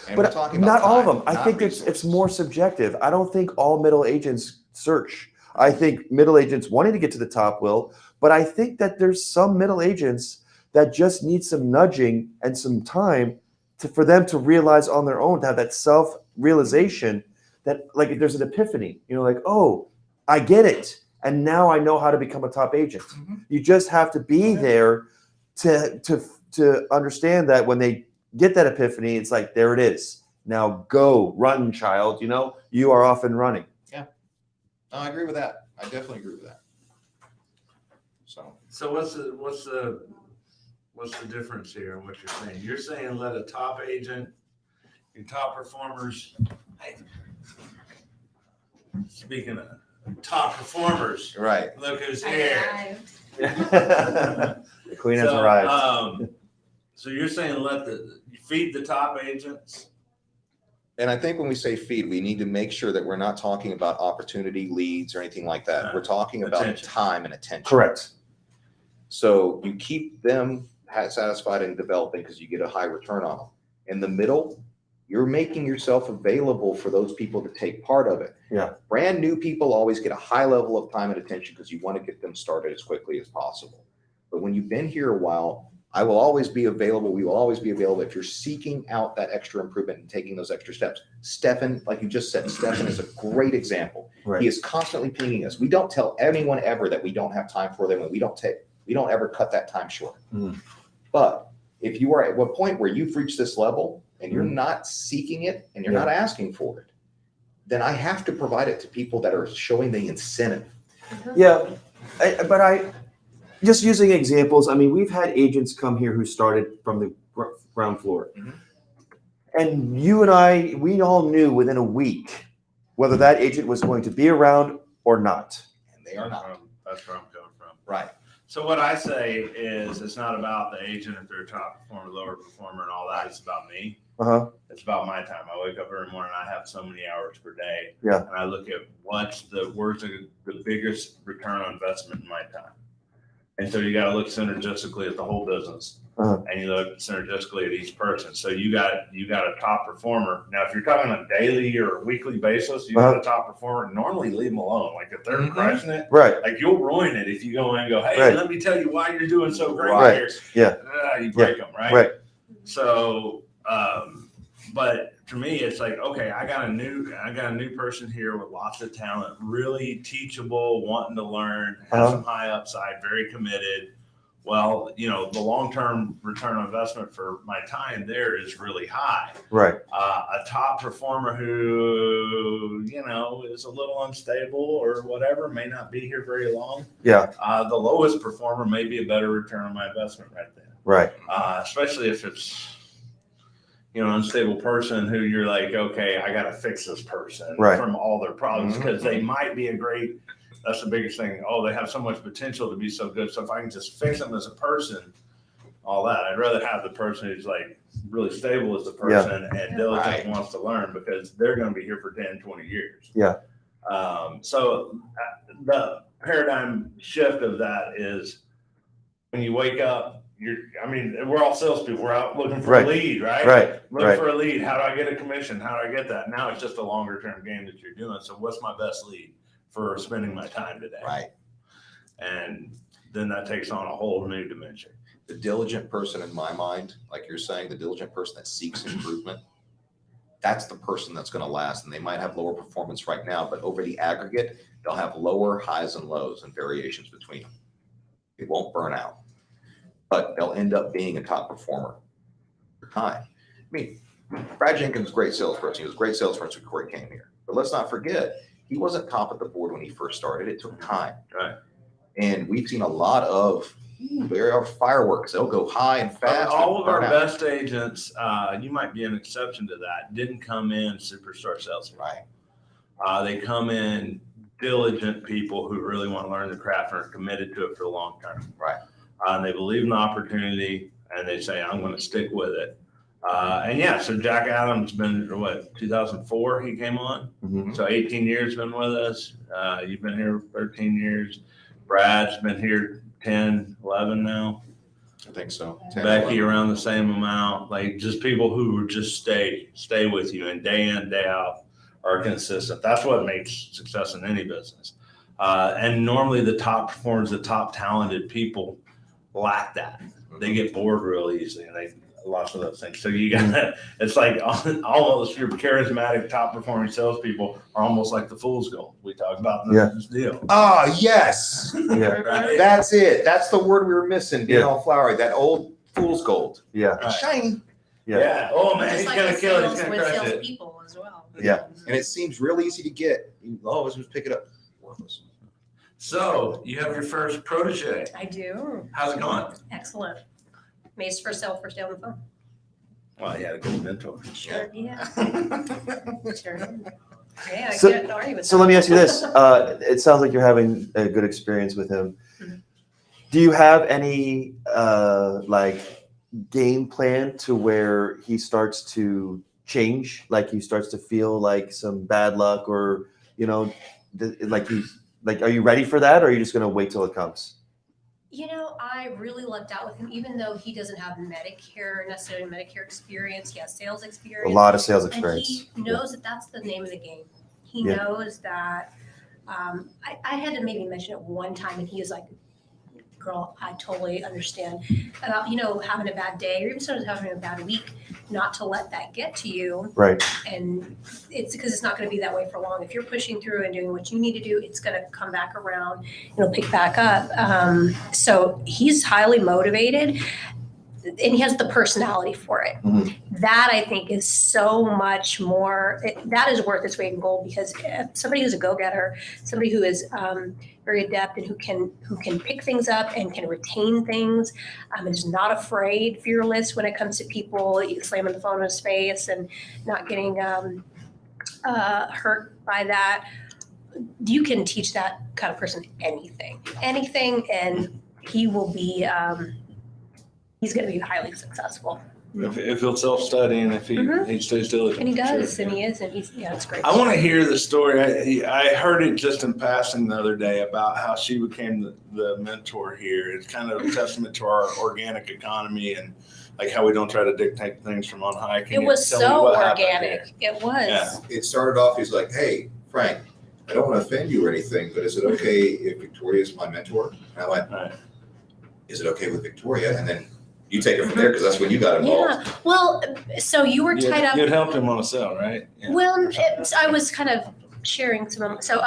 And we're But talking about not all of time, them. I not think it's resources. more subjective. I don't think all middle agents search. I think middle agents wanting to get to the top will, but I think that there's some middle agents that just need some nudging and some time for them to realize on their own, to have that self-realization that like there's an epiphany, like, oh, I get it. And now I know how to become a top agent. Mhm. You just have to be there to understand that when they get that epiphany, it's like, there it is. Now go, run, child. You are off and running. No, I agree with that. I definitely agree with that. So what's the difference here in what you're saying? You're saying let a top agent, your top performers Speaking of top performers, Right. look who's here. The queen has So, arrived. So you're saying feed the top agents? And I think when we say feed, we need to make sure that we're not talking about opportunity, leads, or anything like that. We're talking about Attention. time and attention. Correct. So you keep them satisfied and developing because you get a high return on them. In the middle, you're making yourself available for those people to take part of it. Yeah. Brand new people always get a high level of time and attention because you want to get them started as quickly as possible. But when you've been here a while, I will always be available. We will always be available if you're seeking out that extra improvement and taking those extra steps. Stefan, like you just said, Stefan is a great example. Right. He is constantly pinging us. We don't tell anyone ever that we don't have time for them, and we don't ever cut that time short. Mm. But if you are at one point where you've reached this level and you're not seeking it and you're not asking for it, then I have to provide it to people that are showing the incentive. Yeah, but I just using examples. I mean, we've had agents come here who started from the ground floor, Mhm. and you and I, we all knew within a week whether that agent was going to be around or not. And they are not. That's where I'm coming from. Right. So what I say is it's not about the agent if they're a top performer, lower performer, and all that. It's about me. It's about my time. I wake up every morning. I have so many hours per day. Yeah. And I look at where's the biggest return on investment in my time. And so you got to look synergistically at the whole business, and you look synergistically at each person. So you got a top performer. Now, if you're talking on a daily or weekly basis, you got a top performer. Normally, leave them alone. Like if they're crushing it, Right. like you'll ruin it if you go in and go, hey, Right. let me tell you why you're doing so great Right. here. Yeah. You break them, right? Right. So, but for me, it's like, okay, I got a new person here with lots of talent, really teachable, wanting to learn, has some high upside, very committed. Well, the long-term return on investment for my time there is really high. Right. A top performer who, is a little unstable or whatever, may not be here very long. Yeah. The lowest performer may be a better return on my investment right there. Right. Especially if it's, unstable person who you're like, okay, I got to fix this person from all their problems because they might be that's the biggest thing. Oh, they have so much potential to be so good. So if I can just fix them as a person, all that, I'd rather have the person who's like really stable as a person and diligent wants to learn because they're going to be here for 10, 20 years. Yeah. So the paradigm shift of that is when you wake up, we're all salespeople. We're out looking for a lead, right? Right. Looking for a lead. How do I get a commission? How do I get that? Now it's just a longer term game that you're doing. So what's my best lead for spending my time today? Right. And then that takes on a whole new dimension. The diligent person in my mind, like you're saying, the diligent person that seeks improvement, that's the person that's going to last. And they might have lower performance right now, but over the aggregate, they'll have lower highs and lows and variations between them. It won't burn out, but they'll end up being a top performer over time. I mean, Brad Jenkins is a great salesperson. He was a great salesperson before he came here. But let's not forget, he wasn't top of the board when he first started. It took time. Right. And we've seen a lot of fireworks. They'll go high and fast. All of our best agents, you might be an exception to that, didn't come in superstar salespeople. Right. They come in diligent people who really want to learn the craft and are committed to it for the long term. Right. And they believe in the opportunity and they say, I'm going to stick with it. So Jack Adams been, 2004 he came on. Mm-hmm. So 18 years been with us. You've been here 13 years. Brad's been here 10, 11 now. I think so. Becky around the same amount. Like just people who would just stay with you and day in, day out are consistent. That's what makes success in any business. And normally the top performers, the top talented people lack that. They get bored real easily and they lots of those things. So you got it's like almost your charismatic top performing salespeople are almost like the fool's gold we talk about in this deal. Oh, yes. Right? That's it. That's the word we were missing. Being all flowery. That old fool's gold. Yeah. Right. Shiny. Yeah. Oh man, Just he's like gonna the kill it. sales He's gonna with crush it. salespeople as well. Yeah. And it seems real easy to get. Oh, just pick it up. Worthless. So you have your first protege. I do. How's it going? Excellent. May's first sale on the phone. Well, he had a good mentor. Sure, yeah. Sure. Yeah, I So- can't argue with So that. let me ask you this. It sounds like you're having a good experience with him. Mhm. Do you have any like game plan to where he starts to change? Like he starts to feel like some bad luck, or like are you ready for that, or are you just gonna wait till it comes? I really lucked out with him, even though he doesn't have necessarily Medicare experience. He has sales A experience. lot of sales And experience. he knows that that's the name of the game. He Yeah. knows that. I had to maybe mention it one time, and he was like, "Girl, I totally understand about having a bad day, or even sometimes having a bad week. Not to let that get to you, Right. and it's because it's not going to be that way for long. If you're pushing through and doing what you need to do, it's going to come back around. It'll pick back up. So he's highly motivated, and he has the personality for it. Mhm. That I think is so much more. That is worth its weight in gold, because if somebody who's a go-getter, somebody who is very adept and who can pick things up and can retain things, is not afraid, fearless when it comes to people slamming the phone in his face and not getting hurt by that. You can teach that kind of person anything, and he will be. He's going to be highly successful. If he'll self-study and if he stays diligent. And he does, Sure. and he is, and it's great. I want to hear the story. I heard it just in passing the other day about how she became the mentor here. It's kind of a testament to our organic economy and like how we don't try to dictate things from on high. Can It you was tell me so what happened organic. It was. Yeah. It started off, he's like, hey, Frank, I don't want to offend you or anything, but is it okay if Victoria is my mentor? And I went, Right. is it okay with Victoria? And then you take it from there, because that's when you got involved. Yeah. Well, so you were tied up. You'd helped him on a sale, right? Yeah. Well, I was kind of sharing some. So,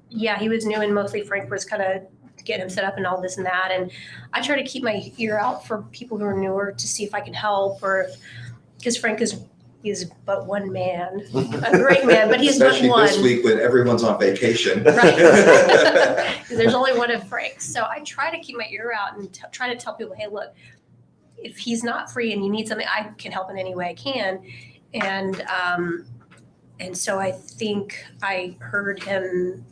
he was new, and mostly Frank was kind of getting him set up and all this and that. And I try to keep my ear out for people who are newer to see if I can help, or because Frank is but one man, a great man, but he's Especially but one. this week when everyone's on vacation. Right. Because there's only one of Frank. So I try to keep my ear out and try to tell people, hey, look, if he's not free and you need something, I can help in any way I can. And so I think I heard him.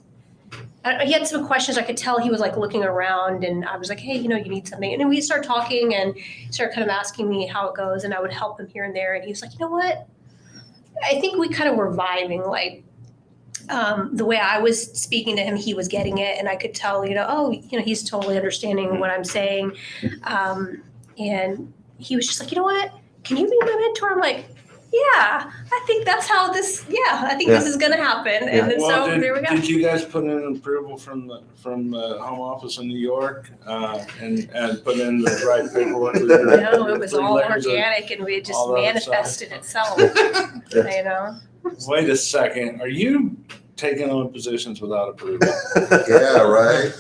He had some questions. I could tell he was like looking around, and I was like, hey, you need something. And then we started talking, and he started kind of asking me how it goes, and I would help him here and there. And he was like, you know what? I think we kind of were vibing, like the way I was speaking to him, he was getting it. And I could tell, he's totally understanding what I'm saying. And he was just like, you know what? Can you be my mentor? I'm like, yeah, I think that's how this. Yeah, I think this is going to happen. Yeah. And then there we go. Did you guys put in approval from the home office in New York and put in the right paperwork? No, it was all organic, and we just all that manifested itself. Wait a second. Are you taking on positions without approval? Yeah, right.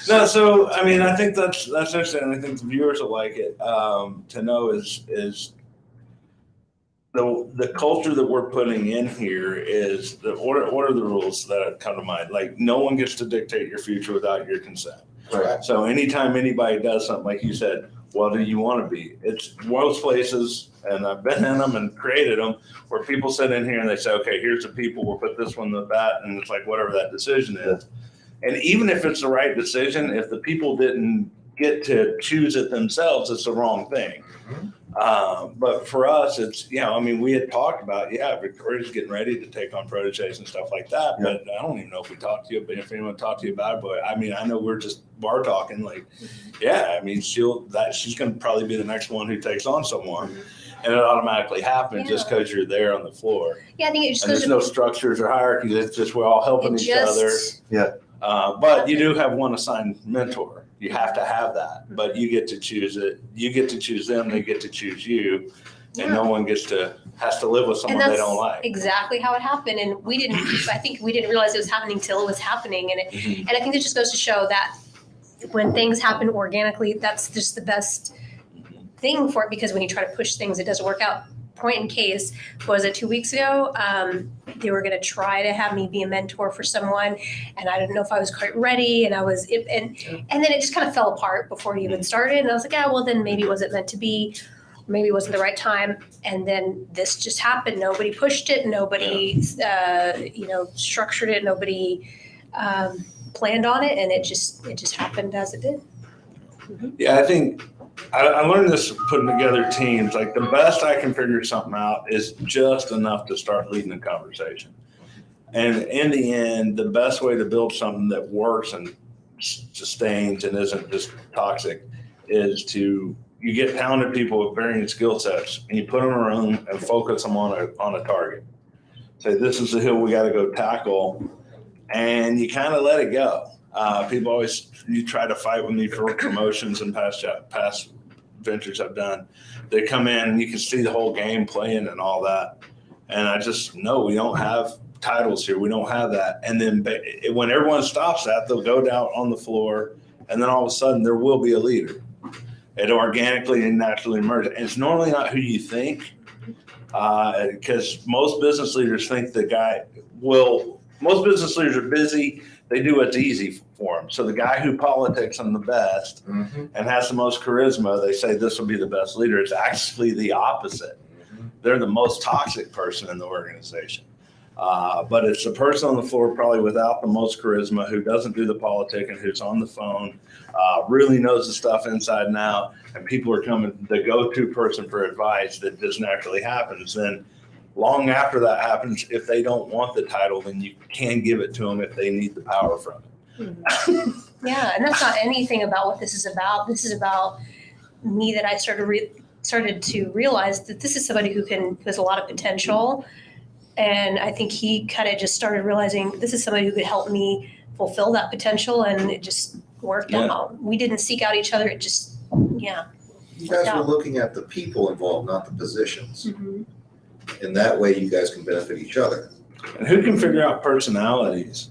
No, so I mean, I think that's interesting. I think the viewers will like it to know is the culture that we're putting in here is the order the rules that come to mind. Like no one gets to dictate your future without your consent. Right. So anytime anybody does something, like you said, what do you want to be? It's most places, and I've been in them and created them, where people sit in here and they say, okay, here's the people, we'll put this one to that, and it's like whatever that decision is. And even if it's the right decision, if the people didn't get to choose it themselves, it's the wrong thing. But for us, it's, we had talked about, Victoria's getting ready to take on proteges and stuff like that. But I don't even know if we talked to you, but if anyone talked to you about it, but I know we're just bar talking, like, she's going to probably be the next one who takes on someone. And it automatically happens just because you're there on the floor. Yeah, I think it just and goes there's no structures or hierarchies. It's just we're all helping each other. Yeah. But you do have one assigned mentor. You have to have that, but you get to choose it. You get to choose them. They get to choose you, and no one has to live with someone they don't like. Exactly how it happened, and I think we didn't realize it was happening till it was happening, and I think it just goes to show that when things happen organically, that's just the best thing for it. Because when you try to push things, it doesn't work out. Point in case, was it 2 weeks ago? They were going to try to have me be a mentor for someone, and I didn't know if I was quite ready. And and then it just kind of fell apart before it even started. And I was like, well, then maybe it wasn't meant to be. maybe it wasn't the right time. And then this just happened. Nobody pushed it. Nobody, structured it. Nobody planned on it. And it just happened as it did. Yeah, I think I learned this putting together teams. Like the best I can figure something out is just enough to start leading the conversation. And in the end, the best way to build something that works and sustains and isn't just toxic is you get talented people with varying skill sets and you put them in a room and focus them on a target. Say, this is the hill we got to go tackle, and you kind of let it go. People always, you try to fight with me for promotions and past ventures I've done. They come in and you can see the whole game playing and all that. And I just know we don't have titles here. We don't have that. And then when everyone stops that, they'll go down on the floor, and then all of a sudden there will be a leader. It organically and naturally emerges. And it's normally not who you think, because most business leaders think most business leaders are busy. They do what's easy for them. So the guy who politics them the best and has the most charisma, they say this will be the best leader. It's actually the opposite. They're the most toxic person in the organization. But it's the person on the floor probably without the most charisma, who doesn't do the politicking, who's on the phone, really knows the stuff inside and out, and people are coming, the go-to person for advice that just naturally happens. Then long after that happens, if they don't want the title, then you can give it to them if they need the power from it. Yeah, and that's not anything about what this is about. This is about me, that I started to realize that this is somebody who has a lot of potential. And I think he kind of just started realizing this is somebody who could help me fulfill that potential, and it just worked out. We didn't seek out each other. It just, You guys were looking at the people involved, not the positions. Mm-hmm. And that way you guys can benefit each other. And who can figure out personalities?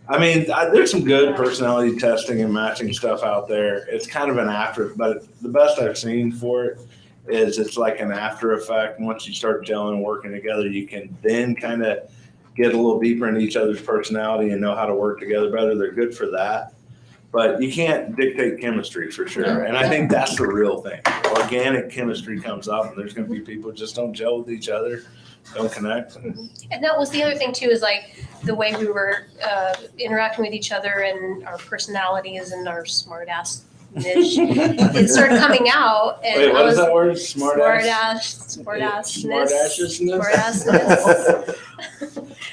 I mean, there's some good personality testing and matching stuff out there. It's kind of an after, but the best I've seen for it is it's like an after effect. Once you start gelling and working together, you can then kind of get a little deeper into each other's personality and know how to work together better. They're good for that. But you can't dictate chemistry for sure. And I think that's the real thing. Organic chemistry comes up, and there's going to be people who just don't gel with each other, don't connect. And that was the other thing too, is like the way we were interacting with each other, and our personalities and our smart ass niche. It started coming out. And Wait, what is that word? Smartassness.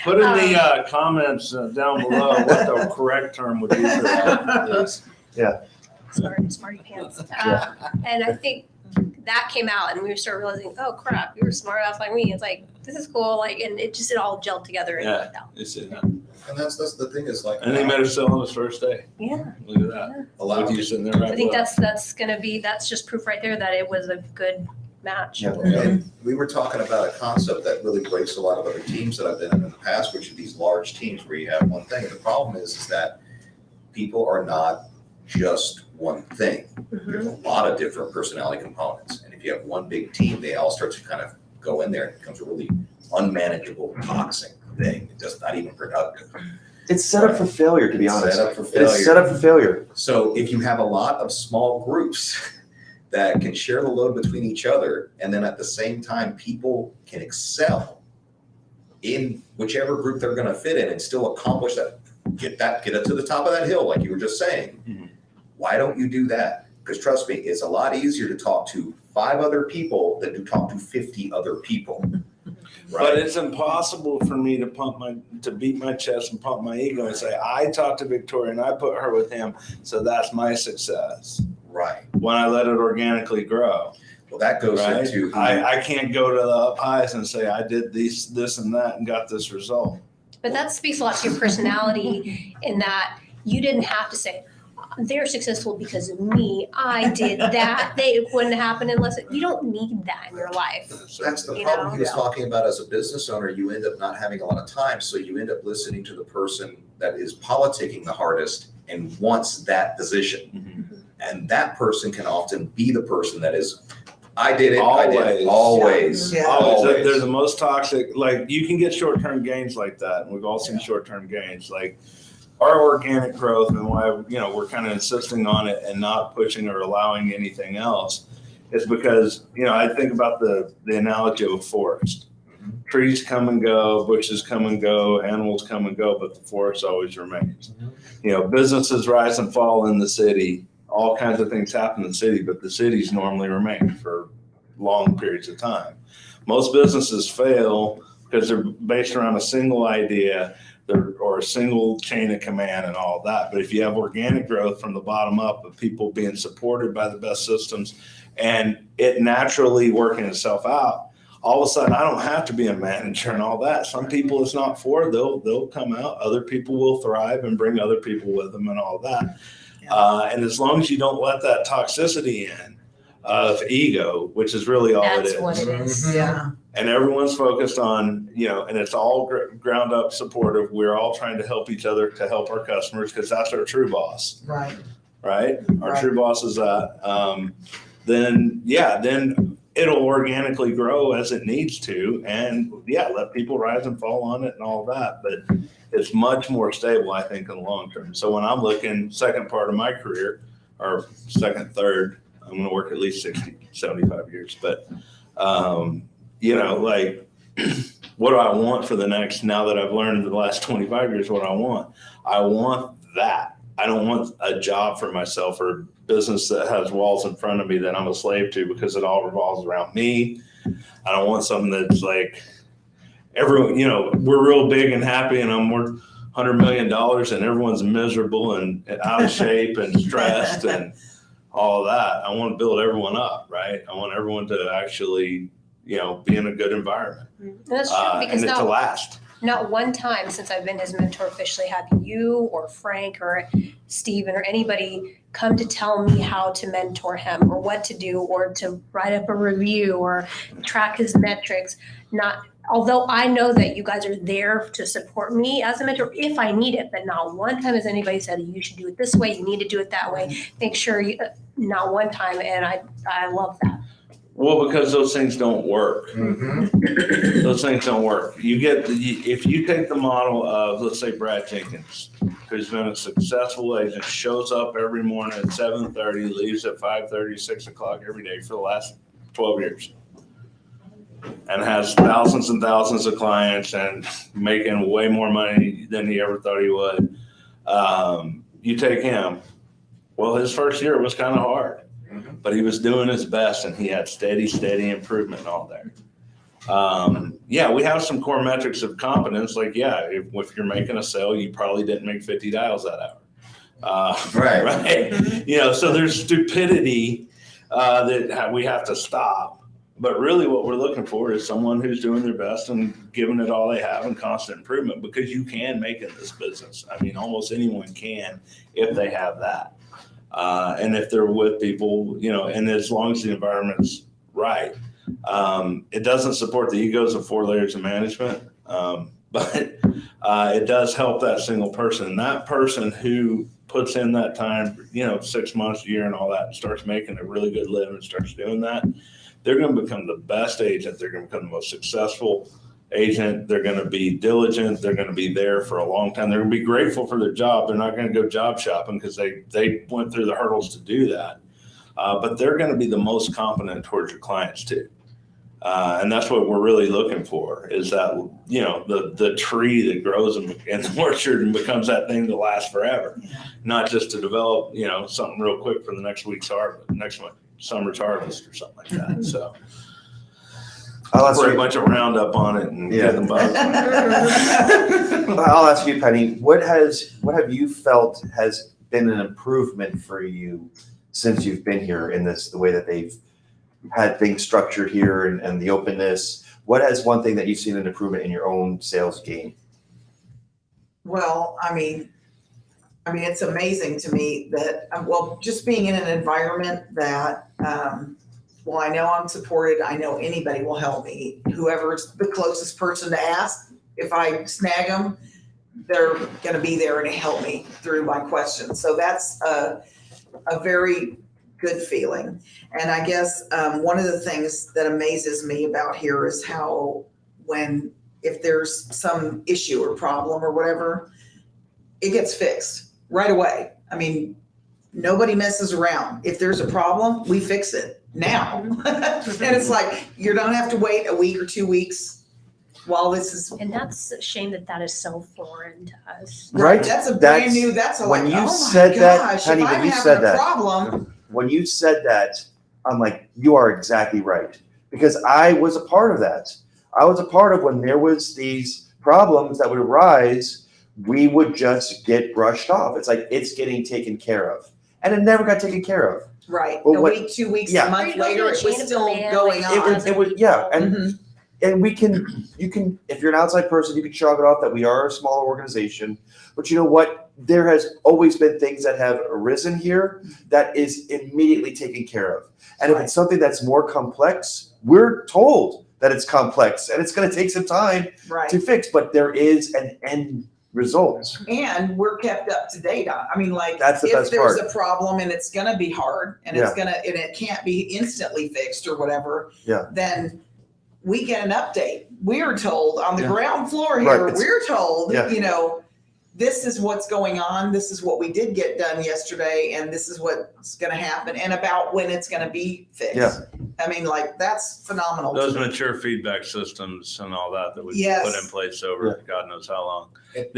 Put in the comments down below what the correct term would be for that is. Smarty pants. And I think that came out, and we started realizing, oh crap, you were smart ass like me. It's like, this is cool. Like, and it all gelled together and worked out. And that's the thing is like. And they met us still on his first day. Yeah. Look at that. Allow You sitting there right I think below. that's just proof right there that it was a good match. Yeah. And we were talking about a concept that really breaks a lot of other teams that I've been in the past, which are these large teams where you have one thing. And the problem is that people are not just one thing. There's a lot of different personality components. And if you have one big team, they all start to kind of go in there, and it becomes a really unmanageable, toxic thing. It's just not even productive. It's set up for failure, to be honest. Set up for failure. It's set up for failure. So if you have a lot of small groups that can share the load between each other, and then at the same time, people can excel in whichever group they're going to fit in and still accomplish that, get it to the top of that hill, like you were just saying. Why don't you do that? Because trust me, it's a lot easier to talk to 5 other people than to talk to 50 other people. But it's impossible for me to beat my chest and pump my ego and say, I talked to Victoria and I put her with him, so that's my success. Right. When I let it organically grow. Well, that goes into I can't go to the up highs and say I did this and that and got this result. But that speaks a lot to your personality, in that you didn't have to say, they're successful because of me. I did that. It wouldn't happen unless you don't need that in your life. That's the problem he was talking about. As a business owner, you end up not having a lot of time, so you end up listening to the person that is politicking the hardest and wants that position. And that person can often be the person that is, I did it, always. They're the most toxic. Like, you can get short-term gains like that, and we've all seen short-term gains. Like, our organic growth, and why we're kind of insisting on it and not pushing or allowing anything else, is because, I think about the analogy of a forest. Trees come and go, bushes come and go, animals come and go, but the forest always remains. Businesses rise and fall in the city. All kinds of things happen in the city, but the cities normally remain for long periods of time. Most businesses fail because they're based around a single idea or a single chain of command and all that. But if you have organic growth from the bottom up of people being supported by the best systems and it naturally working itself out, all of a sudden I don't have to be a manager and all that. Some people it's not for, they'll come out. Other people will thrive and bring other people with them and all that. And as long as you don't let that toxicity in of ego, which is really all That's it is. what it is. Yeah. And everyone's focused on, and it's all ground up supportive. We're all trying to help each other to help our customers because that's our true boss, Right. right? Our Right. true boss is that. Then it'll organically grow as it needs to. And let people rise and fall on it and all that. But it's much more stable, I think, in the long term. So when I'm looking second part of my career or second, third, I'm going to work at least 60, 75 years. But, what do I want for the next, now that I've learned in the last 25 years what I want? I want that. I don't want a job for myself or business that has walls in front of me that I'm a slave to because it all revolves around me. I don't want something that's like everyone, we're real big and happy and I'm worth $100 million and everyone's miserable and out of shape and stressed and all that. I want to build everyone up, right? I want everyone to actually, be in a good environment. And that's true because and it to last. not one time since I've been his mentor officially have you or Frank or Steven or anybody come to tell me how to mentor him or what to do or to write up a review or track his metrics. Although I know that you guys are there to support me as a mentor if I need it, but not one time has anybody said you should do it this way, you need to do it that way. Make sure not one time, and I love that. Well, because those things don't work. Mm-hmm. Those things don't work. If you take the model of, let's say, Brad Jenkins, who's been a successful agent, shows up every morning at 7:30, leaves at 5:30, 6 o'clock every day for the last 12 years, and has thousands and thousands of clients and making way more money than he ever thought he would. You take him. Well, his first year was kind of hard. But he was doing his best and he had steady improvement and all there. We have some core metrics of competence. Like, if you're making a sale, you probably didn't make 50 dials that hour. Right. So there's stupidity that we have to stop. But really what we're looking for is someone who's doing their best and giving it all they have and constant improvement, because you can make it in this business. I mean, almost anyone can if they have that. And if they're with people, and as long as the environment's right. It doesn't support the egos of 4 layers of management, but it does help that single person. And that person who puts in that time, 6 months, a year and all that, starts making a really good living, starts doing that, they're going to become the best agent. They're going to become the most successful agent. They're going to be diligent. They're going to be there for a long time. They're going to be grateful for their job. They're not going to go job shopping because they went through the hurdles to do that. But they're going to be the most competent towards your clients too. And that's what we're really looking for, is that, the tree that grows in the orchard and becomes that thing that lasts forever, not just to develop, something real quick for the next week's harvest, next summer's harvest or something like that. So spray a bunch of Roundup on it and get them bugs. I'll ask you, Penny, what have you felt has been an improvement for you since you've been here in the way that they've had things structured here and the openness? What has one thing that you've seen an improvement in your own sales game? Well, I mean, it's amazing to me that, just being in an environment that, I know I'm supported. I know anybody will help me. Whoever's the closest person to ask, if I snag them, they're going to be there and help me through my questions. So that's a very good feeling. And I guess one of the things that amazes me about here is how if there's some issue or problem or whatever, it gets fixed right away. I mean, nobody messes around. If there's a problem, we fix it. now. And it's like, you don't have to wait a week or 2 weeks while this is. And that's a shame that is so foreign to us. Right? That's a brand That's- new, that's a when like, you oh my said that, gosh, Penny, if when I'm you having said a that- problem. When you said that, I'm like, you are exactly right. Because I was a part of that. I was a part of when there was these problems that would arise, we would just get brushed off. It's like, it's getting taken care of. And it never got taken care of. Right, But a what- week, 2 weeks, yeah. a month You go through later, the it was chain of still command, going like, on. It would, yeah. And Mhm. And you can, if you're an outside person, you can chalk it off that we are a smaller organization. But you know what? There has always been things that have arisen here that is immediately taken care of. And if it's something that's more complex, we're told that it's complex and it's going to take some time Right. to fix, but there is an end result. And we're kept up to date on. I mean, like, That's the if best there's part. a problem and it's gonna be hard and it's Yeah. and it can't be instantly fixed or whatever, Yeah. then we get an update. We're told on the Yeah. ground floor Right, here, it's- we're told, yeah. you know, this is what's going on. This is what we did get done yesterday, and this is what's gonna happen, and about when it's gonna be fixed. Yeah. I mean, like, that's phenomenal. to Those me. mature feedback systems and all that we Yes. put in place over God knows how long. It-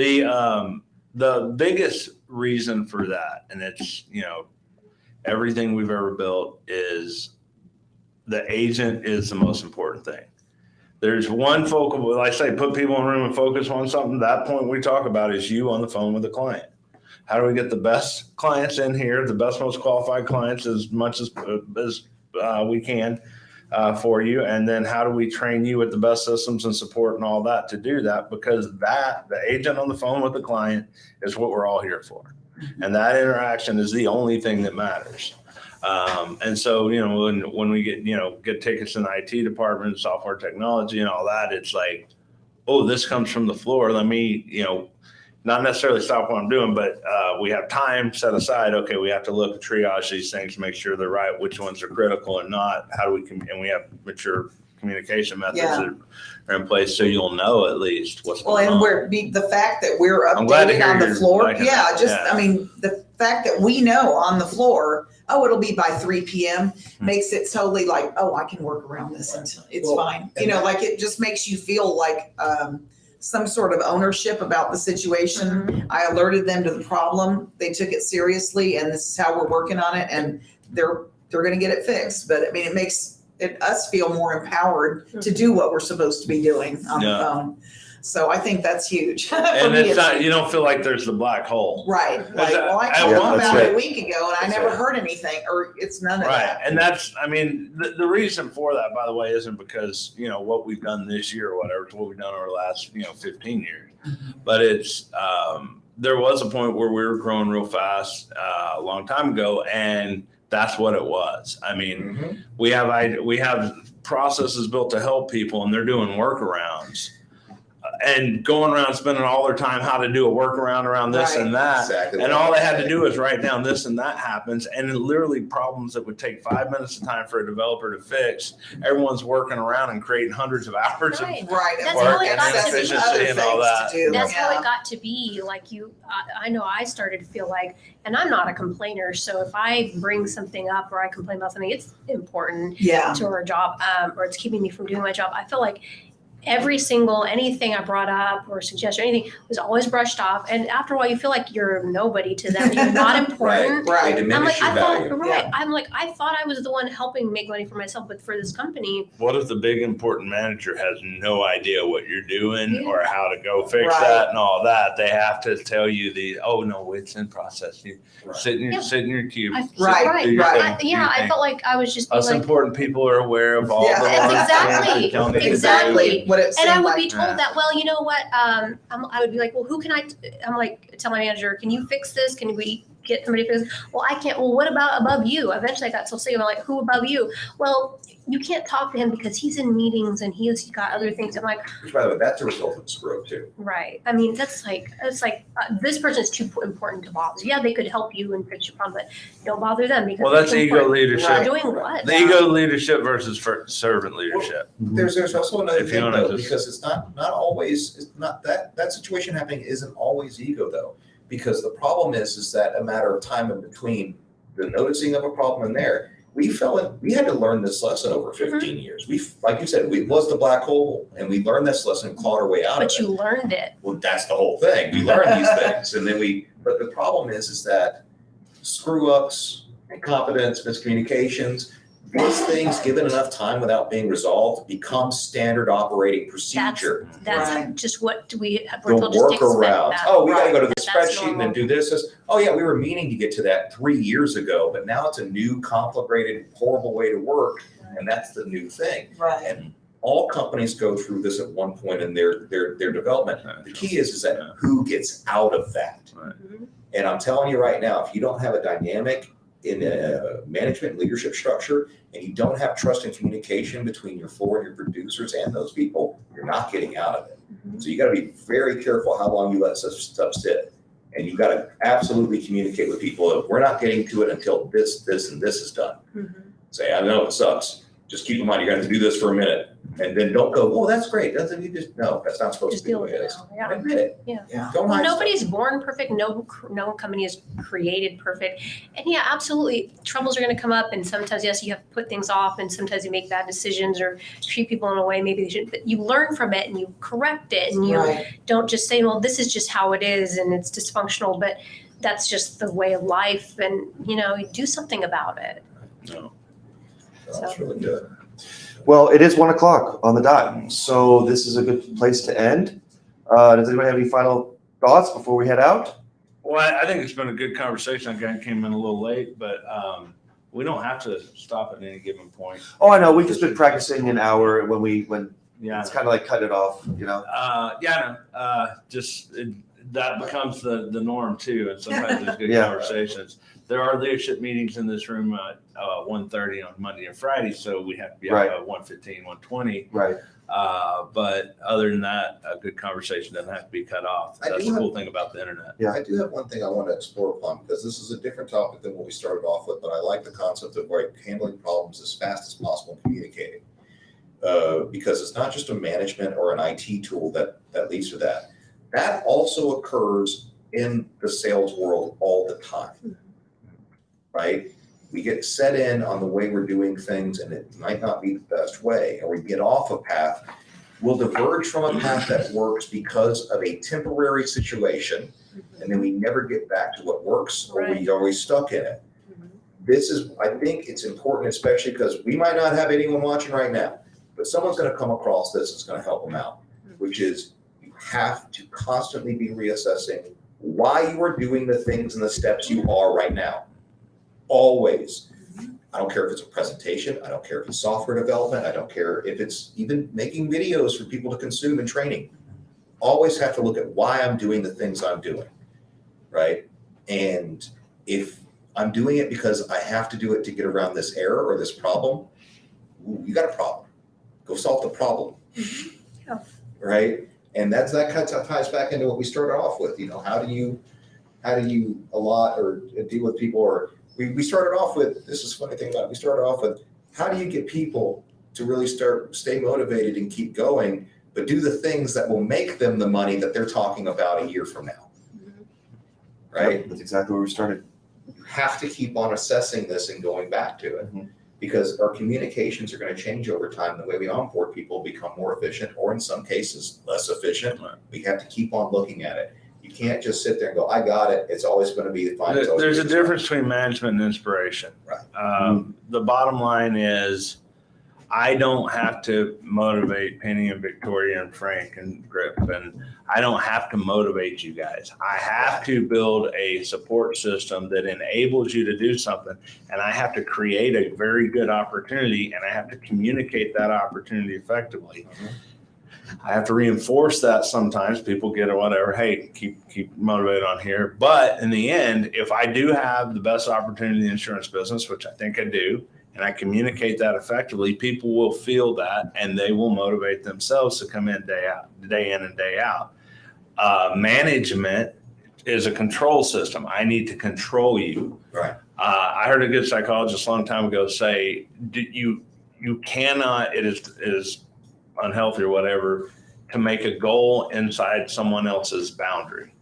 The biggest reason for that, and it's, everything we've ever built, is the agent is the most important thing. There's one focal, like I say, put people in a room and focus on something. That point we talk about is you on the phone with the client. How do we get the best clients in here, the best, most qualified clients as much as we can for you? And then how do we train you with the best systems and support and all that to do that? Because the agent on the phone with the client is what we're all here for. And that interaction is the only thing that matters. And so, when we get tickets in the IT department, software technology and all that, it's like, oh, this comes from the floor. Let me, not necessarily stop what I'm doing, but we have time set aside. Okay, we have to look at triage these things, make sure they're right, which ones are critical and not. How do we, and we have mature communication methods Yeah. that are in place, so you'll know at least what's Well, going and on. the fact that we're I'm glad to updated hear on the you're floor, liking yeah, that. just, Yeah. I mean, the fact that we know on the floor, oh, it'll be by 3 p.m. makes it totally like, oh, I can work around this until it's Well, fine. and Like, it just makes you feel like some sort of ownership about the situation. Mhm. I alerted them to the problem. They took it seriously, and this is how we're working on it, and they're going to get it fixed. But I mean, it makes us feel more empowered to do what we're supposed to be doing on the Yeah. phone. So I think that's huge. For And me, it's not, you don't feel like there's the black hole. right. Like, that- well, I at told them one about point- it a week ago, and I That's never it. heard anything, or it's none of Right. that. And that's, the reason for that, by the way, isn't because, what we've done this year or whatever, it's what we've done over the last, 15 years. But it's, there was a point where we were growing real fast a long time ago, and that's what it was. Mhm. We have processes built to help people, and they're doing workarounds and going around spending all their time how to do a workaround around this Right. and that. Exactly. And what all they I had to said. do is write down this and that happens. And it literally problems that would take 5 minutes of time for a developer to fix. Everyone's working around and creating hundreds of hours Right. Right. That's and how work it and got to access be. and other And all things that. to do. That's how Yeah. it got to be. Like I know I started to feel like, and I'm not a complainer, so if I bring something up or I complain about something, it's important Yeah. to our job, or it's keeping me from doing my job. I feel like anything I brought up or suggested or anything was always brushed off. And after a while, you feel like you're nobody to them. You're not important. Right. They I'm diminish like, your I value. thought, right. I'm like, I thought I was the one helping make money for myself, but for this company, What if the big important manager has no idea what you're doing Yeah. or how to go fix Right. that and all that? They have to tell you oh no, it's in process. You Right. sit in Yeah. your cube. I, sit- Right, do your right. thing, do your I thing. felt like I was just being Us like, important people are aware of all Yeah. the That's wrong exactly- things that y'all need to do. Exactly what it and seemed I would like. be told Yeah. that, well, you know what? I would be like, well, who can I'm like, tell my manager, can you fix this? Can we get somebody to fix this? Well, I can't. Well, what about above you? Eventually I got so sick of it, like, who above you? Well, you can't talk to him because he's in meetings and he's got other things. I'm like, Which, by the way, that's a result of the screw up too. right. I mean, it's like this person is too important to bother. Yeah, they could help you and fix your problem, but don't bother them because Well, that's it's ego important. leadership. Right. Doing what? The ego leadership versus servant leadership. There's also another If you thing wanna though, just- because it's not always, it's not that situation happening isn't always ego though. Because the problem is that a matter of time in between the noticing of a problem and there, we had to learn this lesson over 15 years. Like you said, we was the black hole, and we learned this lesson and clawed our way out of it. But you learned it. Well, that's the whole thing. We learn these things, and then but the problem is that screw ups, incompetence, miscommunications, these things, given enough time without being resolved, become standard operating procedure. That's Right. just what we're The told, just expect workarounds. that. Oh, we got to go to the That's spreadsheet and then normal. do this. Oh, yeah, we were meaning to get to that 3 years ago, but now it's a new, complicated, horrible way to work, and that's the new thing. Right. And all companies go through this at one point in their development. The key is that who gets out of that. Mhm. And I'm telling you right now, if you don't have a dynamic in a management and leadership structure, and you don't have trust and communication between your floor and your producers and those people, you're not getting out of it. So you got to be very careful how long you let such stuff sit. And you got to absolutely communicate with people. We're not getting to it until this, and this is done. Mhm. Say, I know it sucks. Just keep in mind, you're going to have to do this for a minute. And then don't go, oh, that's great. Doesn't you just, no, that's not supposed Just to be the deal way with it it is. now. Yeah. Admit it. Yeah. Don't Well, hide nobody's stuff. born perfect. No company is created perfect. And yeah, absolutely, troubles are going to come up. And sometimes, yes, you have to put things off, and sometimes you make bad decisions or treat people in a way maybe they shouldn't. But you learn from it and you correct it, and you Right. don't just say, "Well, this is just how it is, and it's dysfunctional." But that's just the way of life, and you do something about it. No. That's really good. Well, it is 1:00 on the dot, so this is a good place to end. Does anybody have any final thoughts before we head out? Well, I think it's been a good conversation. I came in a little late, but we don't have to stop at any given point. Oh, I know. We've just been practicing an hour when Yeah. it's kind of like cut it off, you know? Yeah, no, that becomes the norm too. And sometimes there's good Yeah. conversations. There are leadership meetings in this room at 1:30 on Monday and Friday. So we have to be out Right. at 1:15, 1:20. Right. But other than that, a good conversation doesn't have to be cut off. I That's do the cool thing about the internet. Yeah. I do have one thing I want to explore upon, because this is a different topic than what we started off with, but I like the concept of handling problems as fast as possible and communicating. Because it's not just a management or an IT tool that leads to that. That also occurs in the sales world all the time, right? We get set in on the way we're doing things, and it might not be the best way, or we get off a path. We'll diverge from a path that works because of a temporary situation, and then we never get back to what works, or Right. we always stuck in it. This is, I think it's important, especially because we might not have anyone watching right now, but someone's going to come across this that's going to help them out, which is you have to constantly be reassessing why you are doing the things and the steps you are right now. Always. I don't care if it's a presentation. I don't care if it's software development. I don't care if it's even making videos for people to consume and training. Always have to look at why I'm doing the things I'm doing, right? And if I'm doing it because I have to do it to get around this error or this problem, you got a problem. Go solve the problem, Yeah. right? And that kind of ties back into what we started off with. How do you allot or deal with people? Or we started off with, this is a funny thing about it, we started off with, how do you get people to really stay motivated and keep going, but do the things that will make them the money that they're talking about a year from now, right? Yep, that's exactly where we started. You have to keep on assessing this and going back to it, because our communications are going to change over time. The way we onboard people become more efficient, or in some cases less efficient. Right. We have to keep on looking at it. You can't just sit there and go, I got it. It's always going to be fine. It's always There's a gonna be difference between management and inspiration. Right. The bottom line is, I don't have to motivate Penny and Victoria and Frank and Grip, and I don't have to motivate you guys. I have to build a support system that enables you to do something, and I have to create a very good opportunity, and I have to communicate that opportunity effectively. I have to reinforce that sometimes. People get it, whatever. Hey, keep motivated on here. But in the end, if I do have the best opportunity in the insurance business, which I think I do, and I communicate that effectively, people will feel that, and they will motivate themselves to come in day in and day out. Management is a control system. I need to control you. Right. I heard a good psychologist a long time ago say, you cannot, it is unhealthy or whatever, to make a goal inside someone else's boundary.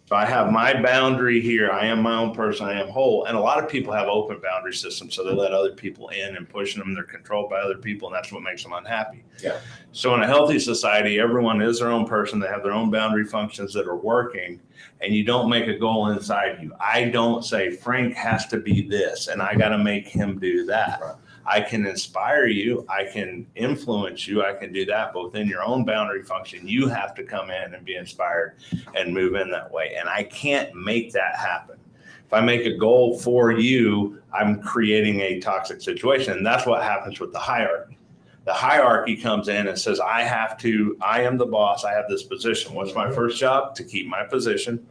So I have my boundary here. I am my own person. I am whole. And a lot of people have open boundary systems. So they let other people in and pushing them. They're controlled by other people. And that's what makes them unhappy. Yeah. So in a healthy society, everyone is their own person. They have their own boundary functions that are working. And you don't make a goal inside you. I don't say Frank has to be this and I got to make him do that. Right. I can inspire you. I can influence you. I can do that, but within your own boundary function, you have to come in and be inspired and move in that way. And I can't make that happen. If I make a goal for you, I'm creating a toxic situation. And that's what happens with the hierarchy. The hierarchy comes in and says, I am the boss. I have this position. What's my first job? To keep my position.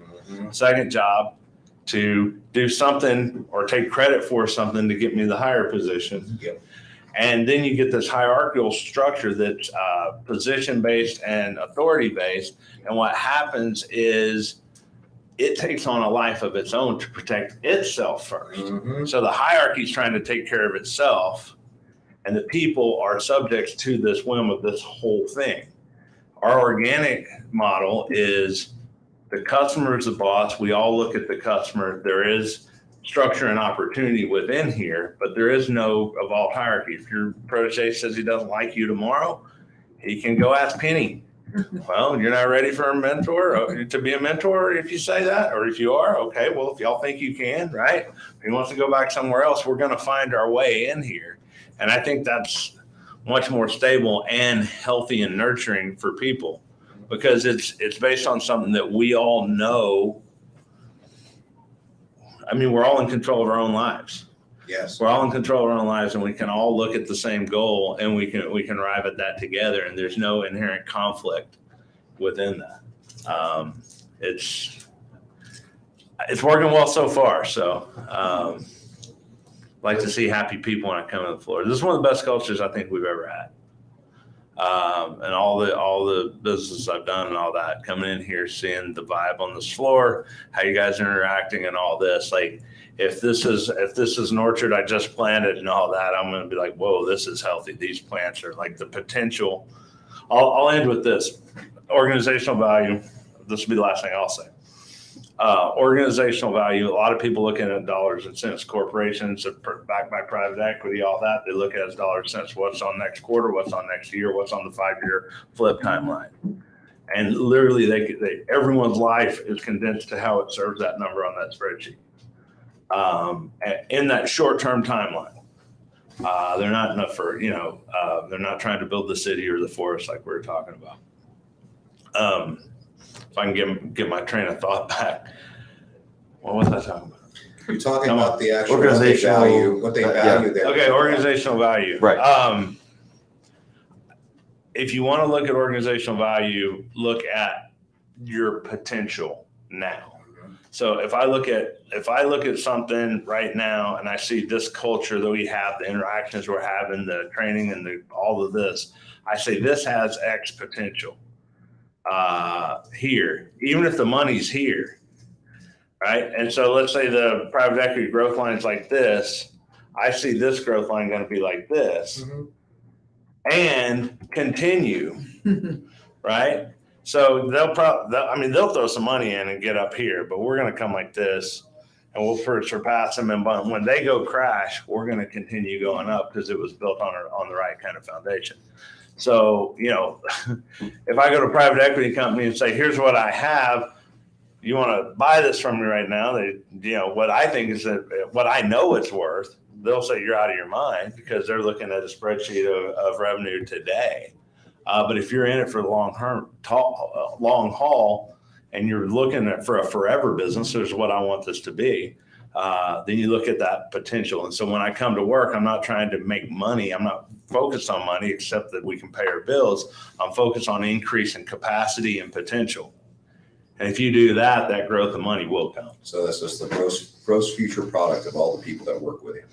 Second job, to do something or take credit for something to get me the higher position. Yep. And then you get this hierarchical structure that's position-based and authority-based. And what happens is it takes on a life of its own to protect itself first. Mm-hmm. So the hierarchy is trying to take care of itself, and the people are subjects to this whim of this whole thing. Our organic model is the customer is the boss. We all look at the customer. There is structure and opportunity within here, but there is no evolved hierarchy. If your protege says he doesn't like you tomorrow, he can go ask Penny. Well, you're not ready for a mentor to be a mentor if you say that, or if you are, okay, well, if y'all think you can, right? If he wants to go back somewhere else, we're going to find our way in here. And I think that's much more stable and healthy and nurturing for people. Because it's based on something that we all know. I mean, we're all in control of our own lives. Yes. We're all in control of our own lives, and we can all look at the same goal, and we can arrive at that together. And there's no inherent conflict within that. It's working well so far. So, like to see happy people when I come to the floor. This is one of the best cultures I think we've ever had. And all the business I've done and all that, coming in here, seeing the vibe on this floor, how you guys are interacting and all this. Like, if this is an orchard I just planted and all that, I'm going to be like, whoa, this is healthy. These plants are like the potential. I'll end with this. Organizational value. This will be the last thing I'll say. Organizational value. A lot of people looking at dollars and cents. Corporations backed by private equity, all that, they look at it as dollars and cents. What's on next quarter? What's on next year? What's on the 5-year flip timeline? And literally, everyone's life is condensed to how it serves that number on that spreadsheet. In that short-term timeline, they're not enough for they're not trying to build the city or the forest like we were talking about. If I can get my train of thought back. What was I talking about? You're talking Come about the actual Organizational- what they value there. Okay, organizational value. Right. If you want to look at organizational value, look at your potential now. So if I look at something right now and I see this culture that we have, the interactions we're having, the training and all of this, I say this has X potential. Here, even if the money's here, right? And so let's say the private equity growth line is like this. I see this growth line going to be like this and continue, right? So they'll throw some money in and get up here, but we're going to come like this and we'll surpass them. And when they go crash, we're going to continue going up because it was built on the right kind of foundation. So, if I go to a private equity company and say, here's what I have, you want to buy this from me right now? What I think is that what I know it's worth, they'll say you're out of your mind because they're looking at a spreadsheet of revenue today. But if you're in it for the long haul and you're looking for a forever business, which is what I want this to be, then you look at that potential. And so when I come to work, I'm not trying to make money. I'm not focused on money, except that we can pay our bills. I'm focused on increasing capacity and potential. And if you do that, that growth of money will come. So that's just the gross future product of all the people that work with you.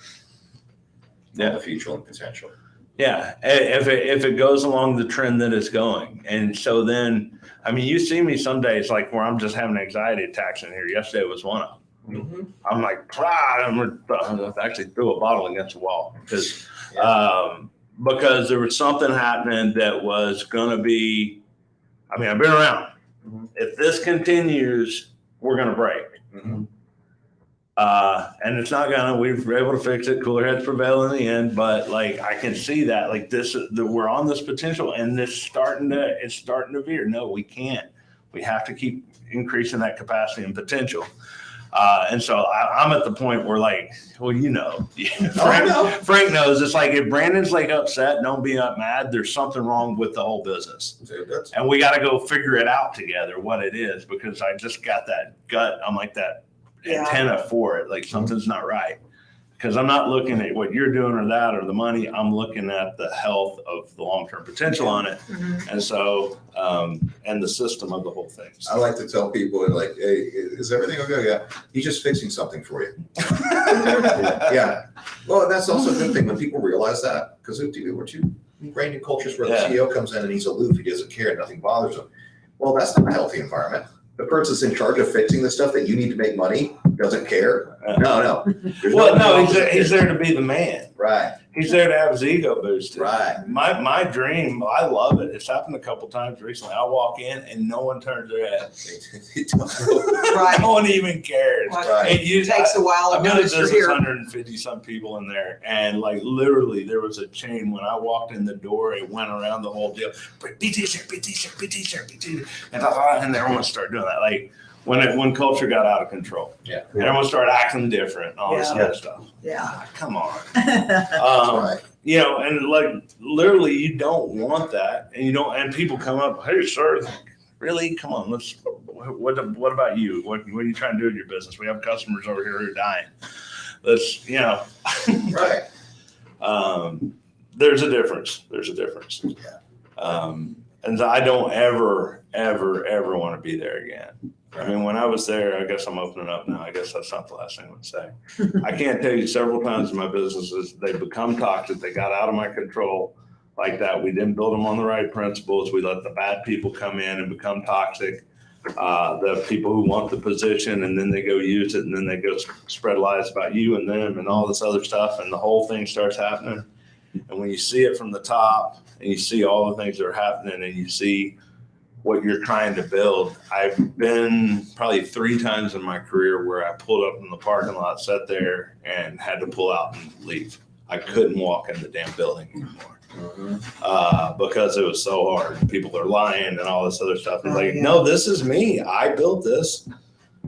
Yeah. The future and potential. Yeah, if it goes along the trend that it's going. And so then, you see me some days like where I'm just having anxiety attacks in here. Yesterday was one of them. I'm like, I actually threw a bottle against the wall because there was something happening that was going to be, I've been around. If this continues, we're going to break. Mhm. And it's not gonna, we were able to fix it. Cooler heads prevail in the end, but like, I can see that like we're on this potential and it's starting to veer. No, we can't. We have to keep increasing that capacity and potential. And so I'm at the point where like, well, Frank knows it's like, if Brandon's like upset, don't be mad. There's something wrong with the whole business. And we got to go figure it out together, what it is, because I just got that gut. I'm like that antenna for it. Like something's not right. Because I'm not looking at what you're doing or that or the money. I'm looking at the health of the long-term potential on it. And so, and the system of the whole thing. I like to tell people like, hey, is everything okay? Yeah. He's just fixing something for you. Yeah. Well, that's also a good thing when people realize that, because we're too ingrained in cultures where the CEO comes in and he's aloof, he doesn't care, nothing bothers him. Well, that's not a healthy environment. The person's in charge of fixing the stuff that you need to make money doesn't care. No. Well, no, he's there to be the man. Right. He's there to have his ego boosted. Right. My dream, I love it. It's happened a couple times recently. I walk in and no one turns their head. Right. No one even cares. Right. It takes a while. I've been in notice you're business here. 150 some people in there, and like literally there was a chain when I walked in the door. It went around the whole deal. Be t-shirt, be t-shirt, be t-shirt, be t-shirt, and everyone started doing that. Like when culture got out of control. Yeah. Everyone started acting different, and all this Yeah. other stuff. Yeah. Come on. Right. You know, and like literally, you don't want that, and and people come up, hey, sir, really? Come on, what about you? What are you trying to do in your business? We have customers over here who are dying. Let's, Right. There's a difference. And I don't ever want to be there again. I mean, when I was there, I guess I'm opening up now. I guess that's not the last thing I would say. I can't tell you several times in my businesses, they become toxic. They got out of my control like that. We didn't build them on the right principles. We let the bad people come in and become toxic. The people who want the position, and then they go use it, and then they go spread lies about you and them and all this other stuff. And the whole thing starts happening. And when you see it from the top and you see all the things that are happening and you see what you're trying to build, I've been probably 3 times in my career where I pulled up in the parking lot, sat there, and had to pull out and leave. I couldn't walk in the damn building anymore because it was so hard. People are lying and all this other stuff. And no, this is me. I built this,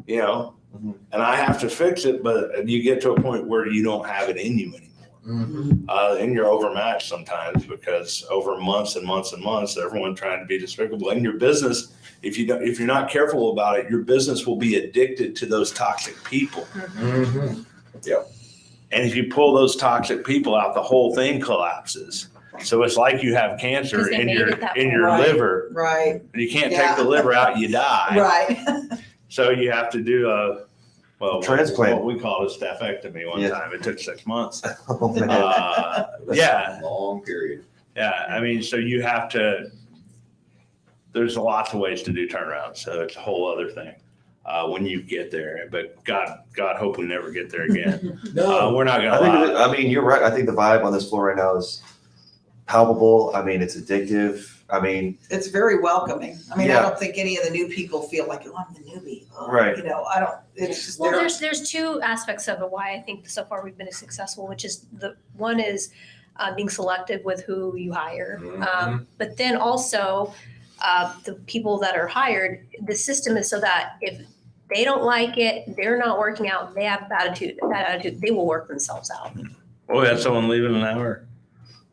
and I have to fix it. But you get to a point where you don't have it in you anymore. And you're overmatched sometimes because over months and months and months, everyone trying to be despicable. And your business, if you're not careful about it, your business will be addicted to those toxic people. Yep. And if you pull those toxic people out, the whole thing collapses. So it's like you have cancer in your liver. Right. You can't take the liver out, you die. Right. So you have to do transplant. What we call a staphectomy one time. It took 6 months. Oh, man. Yeah. Long period. Yeah. I mean, so you have to, there's lots of ways to do turnarounds. So it's a whole other thing when you get there. But God hope we never get there again. No. We're not going to. I mean, you're right. I think the vibe on this floor right now is palpable. I mean, it's addictive. I mean, It's very welcoming. I mean, Yeah. I don't think any of the new people feel like, oh, I'm the newbie. Oh, Right. I don't, it's just, Well, they're- there's 2 aspects of it why I think so far we've been successful, which is the one is being selective with who you hire. But then also the people that are hired, the system is so that if they don't like it, they're not working out, they have bad attitude, they will work themselves out. We had someone leaving an hour.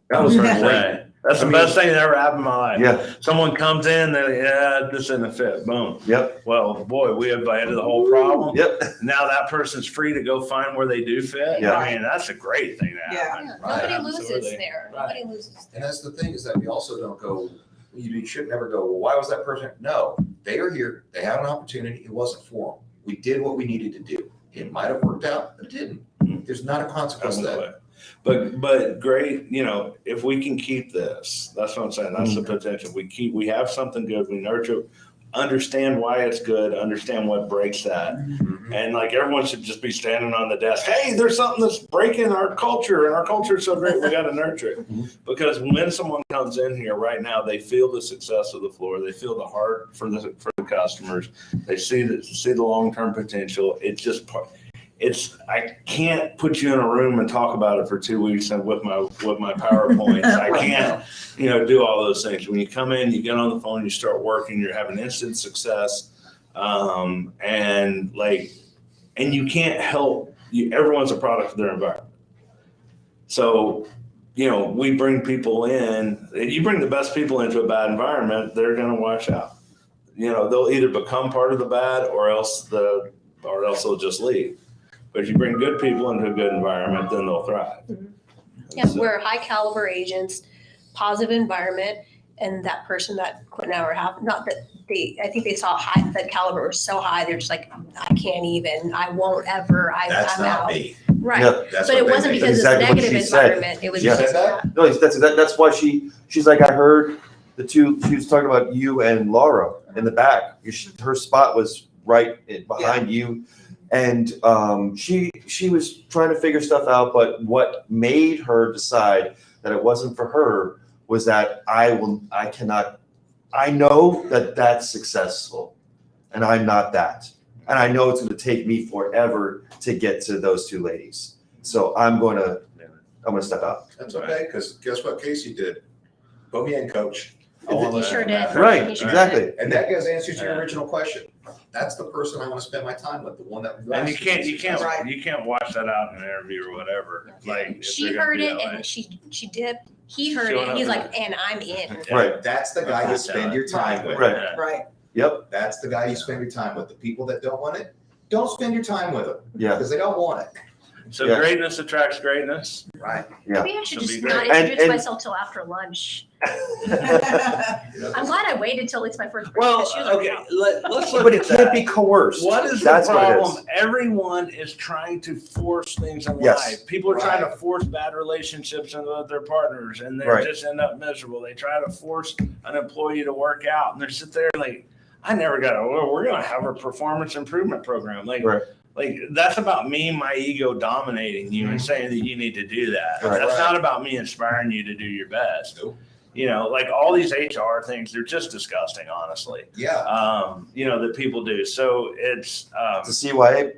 That was Yeah. great. That's the best thing that ever happened in my life. yeah. Someone comes in, this isn't a fit. Boom. Yep. Well, boy, we have added the whole problem. Yep. Now that person's free to go find where they do fit. Yeah. I mean, that's a great thing to happen. Yeah, Right. nobody loses there. Right. Nobody loses And there. that's the thing is that we also don't go, you should never go, well, why was that person? No, they are here. They have an opportunity. It wasn't for them. We did what we needed to do. It might have worked out, but it didn't. There's not a consequence to that. But great, if we can keep this, that's what I'm saying. That's the potential. We have something good. We nurture, understand why it's good, understand what breaks that. And like everyone should just be standing on the desk. Hey, there's something that's breaking our culture, and our culture is so great. We got to nurture it because when someone comes in here right now, they feel the success of the floor. They feel the heart for the customers. They see the long-term potential. It's just I can't put you in a room and talk about it for 2 weeks and with my PowerPoints. I can't, do all those things. When you come in, you get on the phone, you start working, you're having instant success. And you can't help everyone's a product of their environment. So, we bring people in, you bring the best people into a bad environment, they're going to wash out. They'll either become part of the bad or else they'll just leave. But if you bring good people into a good environment, then they'll thrive. Yeah, we're high caliber agents, positive environment, and that person that Quinn and I were having, not that I think they saw that caliber was so high, they're just like, I can't even, I won't ever, That's I'm not out. me. Right, Yeah. That's but it what they wasn't think. because Exactly of what the negative she said. environment, it was Yeah. just, No, that's why she's like, I heard she was talking about you and Laura in the back. Her spot was right behind you. And she was trying to figure stuff out, but what made her decide that it wasn't for her was that I know that that's successful and I'm not that. And I know it's going to take me forever to get to those two ladies. So I'm going to step out. That's okay, because guess what Casey did? Put me in, coach. I He wanna learn sure from did. that. Right, He sure exactly. And that gives answers to your original question. That's the person I want to spend my time with, the one that. And you can't Right. wash that out in an interview or whatever. If she they're gonna heard be it that way. and she dipped, he heard Showing it, up and he's for like, and I'm in. Right. That's the guy you spend your time with. Right. Yeah. Right. Yep. That's the guy you spend your time with. The people that don't want it, don't spend your time with them Yeah. because they don't want it. So Yeah. greatness attracts greatness. Right. Yeah. Maybe I should It'll just be not great. introduce And- myself till after lunch. I'm glad I waited till it's my first birthday. Well, because she was already okay, out. let's look But at it can't that. be coerced. What is That's the what it problem? is. Everyone is trying to force things in Yes. life. People are trying to Right. force bad relationships with their partners, and they Right. just end up miserable. They try to force an employee to work out, and they sit there like, I never got to. Well, we're going to have a performance improvement program. Right. Like that's about me, my ego dominating you and saying that you need to do that. Right. That's Right. not about me inspiring you to do your best. Nope. Like all these HR things, they're just disgusting, honestly. Yeah. That people do. So it's It's a CYA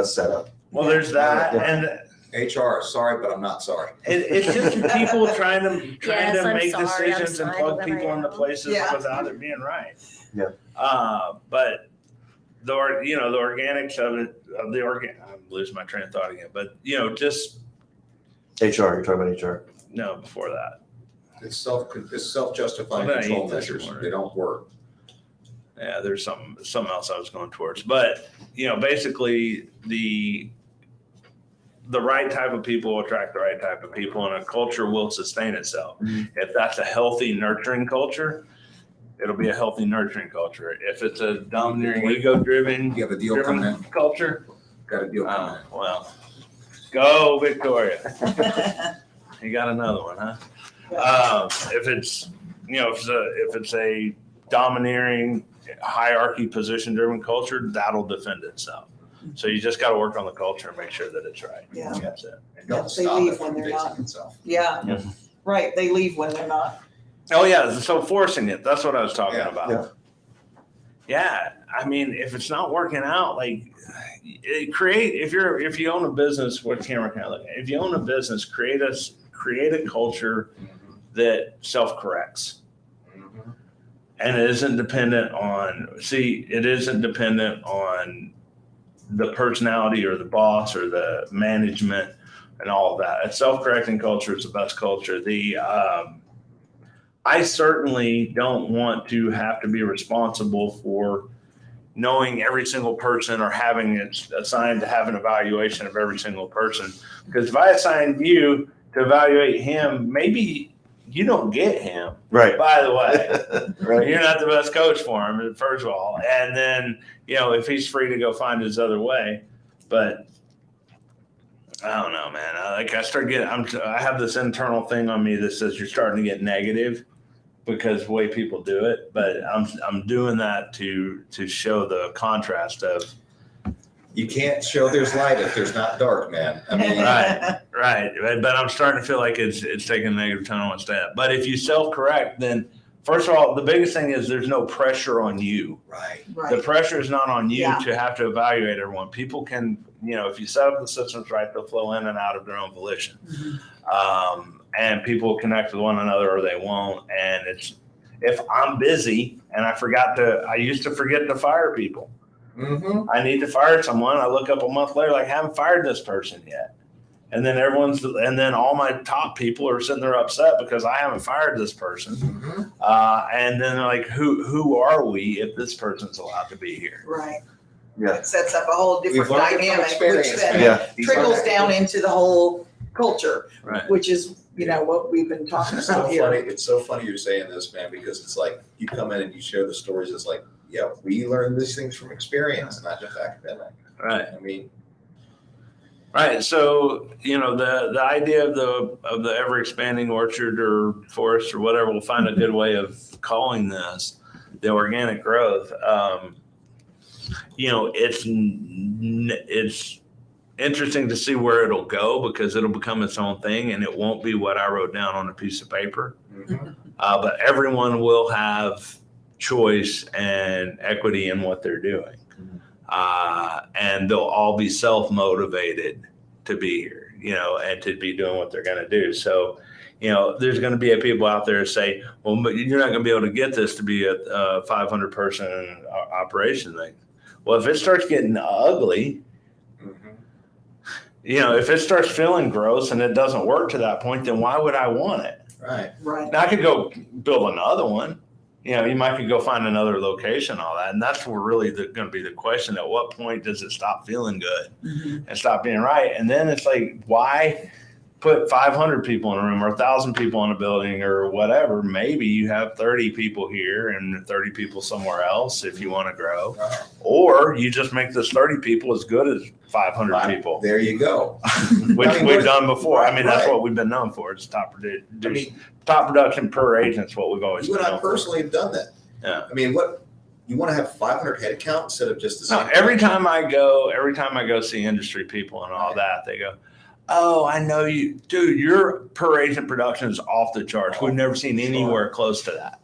setup. well, there's that, Yeah. and HR, sorry, but I'm not sorry. it's just people trying to Yes, I'm make sorry, I'm decisions and sorry, plug whatever people I into am. places Yeah. without it being right. Yeah. But the organics of it, I'm losing my train of thought again. But just HR. You're talking about HR. no before that. It's self-justifying I'm gonna control eat this measures. morning. They don't work. Yeah, there's something else I was going towards. But basically the right type of people attract the right type of people, and a culture will sustain itself. Mhm. If that's a healthy, nurturing culture, it'll be a healthy, nurturing culture. If it's a domineering, ego-driven You have a deal coming in. culture, Got a deal coming well, go Victoria. You got another one, huh? If it's if it's a domineering hierarchy position driven culture, that'll defend itself. So you just got to work on the culture and make sure that it's right. Yeah. That's it. in. And don't They stop leave it when from they're fixing not. itself. Yeah. Yeah. Right. They leave when they're not. Oh yeah, so forcing it. That's what I was talking Yeah. about. Yeah, I mean, if it's not working out, if you own a business, what camera can I look at? If you own a business, create a culture that self-corrects. Mhm. And it isn't dependent on the personality or the boss or the management and all of that. A self-correcting culture is the best culture. I certainly don't want to have to be responsible for knowing every single person or having it assigned to have an evaluation of every single person. Because if I assign you to evaluate him, maybe you don't get him, Right. by the way. Right. You're not the best coach for him, first of all. And then, if he's free to go find his other way. But I don't know, man. I have this internal thing on me that says you're starting to get negative because the way people do it. But I'm doing that to show the contrast of. You can't show there's light if there's not dark, man. I mean, Right. But I'm starting to feel like it's taking a negative tone on one step. But if you self-correct, then first of all, the biggest thing is there's no pressure on you. Right. The Right. pressure is not on you Yeah. to have to evaluate everyone. People can, if you set up the systems right, they'll flow in and out of their own volition. And people connect with one another or they won't. And if I'm busy and I used to forget to fire people. Mm-hmm. I need to fire someone. I look up a month later, like, I haven't fired this person yet. And then all my top people are sitting there upset because I haven't fired this person. Mm-hmm. And then they're like, who are we if this person's allowed to be here? Right. Yeah. It sets up a whole different We've learned it from dynamic, which experience, then Yeah. trickles down into the whole culture, Right. which is, what we've been talking It's so about funny. here. It's so funny you're saying this, man, because it's like you come in and you share the stories. It's like, yeah, we learn these things from experience, not just academic. Right. I mean, Right. So, the idea of the ever expanding orchard or forest or whatever, we'll find a good way of calling this the organic growth. It's interesting to see where it'll go because it'll become its own thing and it won't be what I wrote down on a piece of paper. mhm. But everyone will have choice and equity in what they're doing. And they'll all be self-motivated to be here, and to be doing what they're going to do. So, there's going to be people out there say, well, but you're not going to be able to get this to be a 500 person operation thing. Well, if it starts getting ugly, Mhm. if it starts feeling gross and it doesn't work to that point, then why would I want it? Right. Right. Now I could go build another one. You might could go find another location, all that. And that's where really going to be the question. At what point does it stop feeling good Mhm. and stop being right? And then it's like, why put 500 people in a room or 1,000 people in a building or whatever? Maybe you have 30 people here and 30 people somewhere else if you want to grow. Right. Or you just make this 30 people as good as 500 Right. people, There you go. which I mean, we've what- done before. I mean, that's right. what we've been known for. It's top I mean, top production per agent is what we've always you been and I known for. personally have done that. Yeah. I mean, what you want to have 500 head count instead of just the No, same. every time I go see industry people and all that, they go, "Oh, I know you, dude. Your per agent production is off the charts. We've never seen anywhere close to that."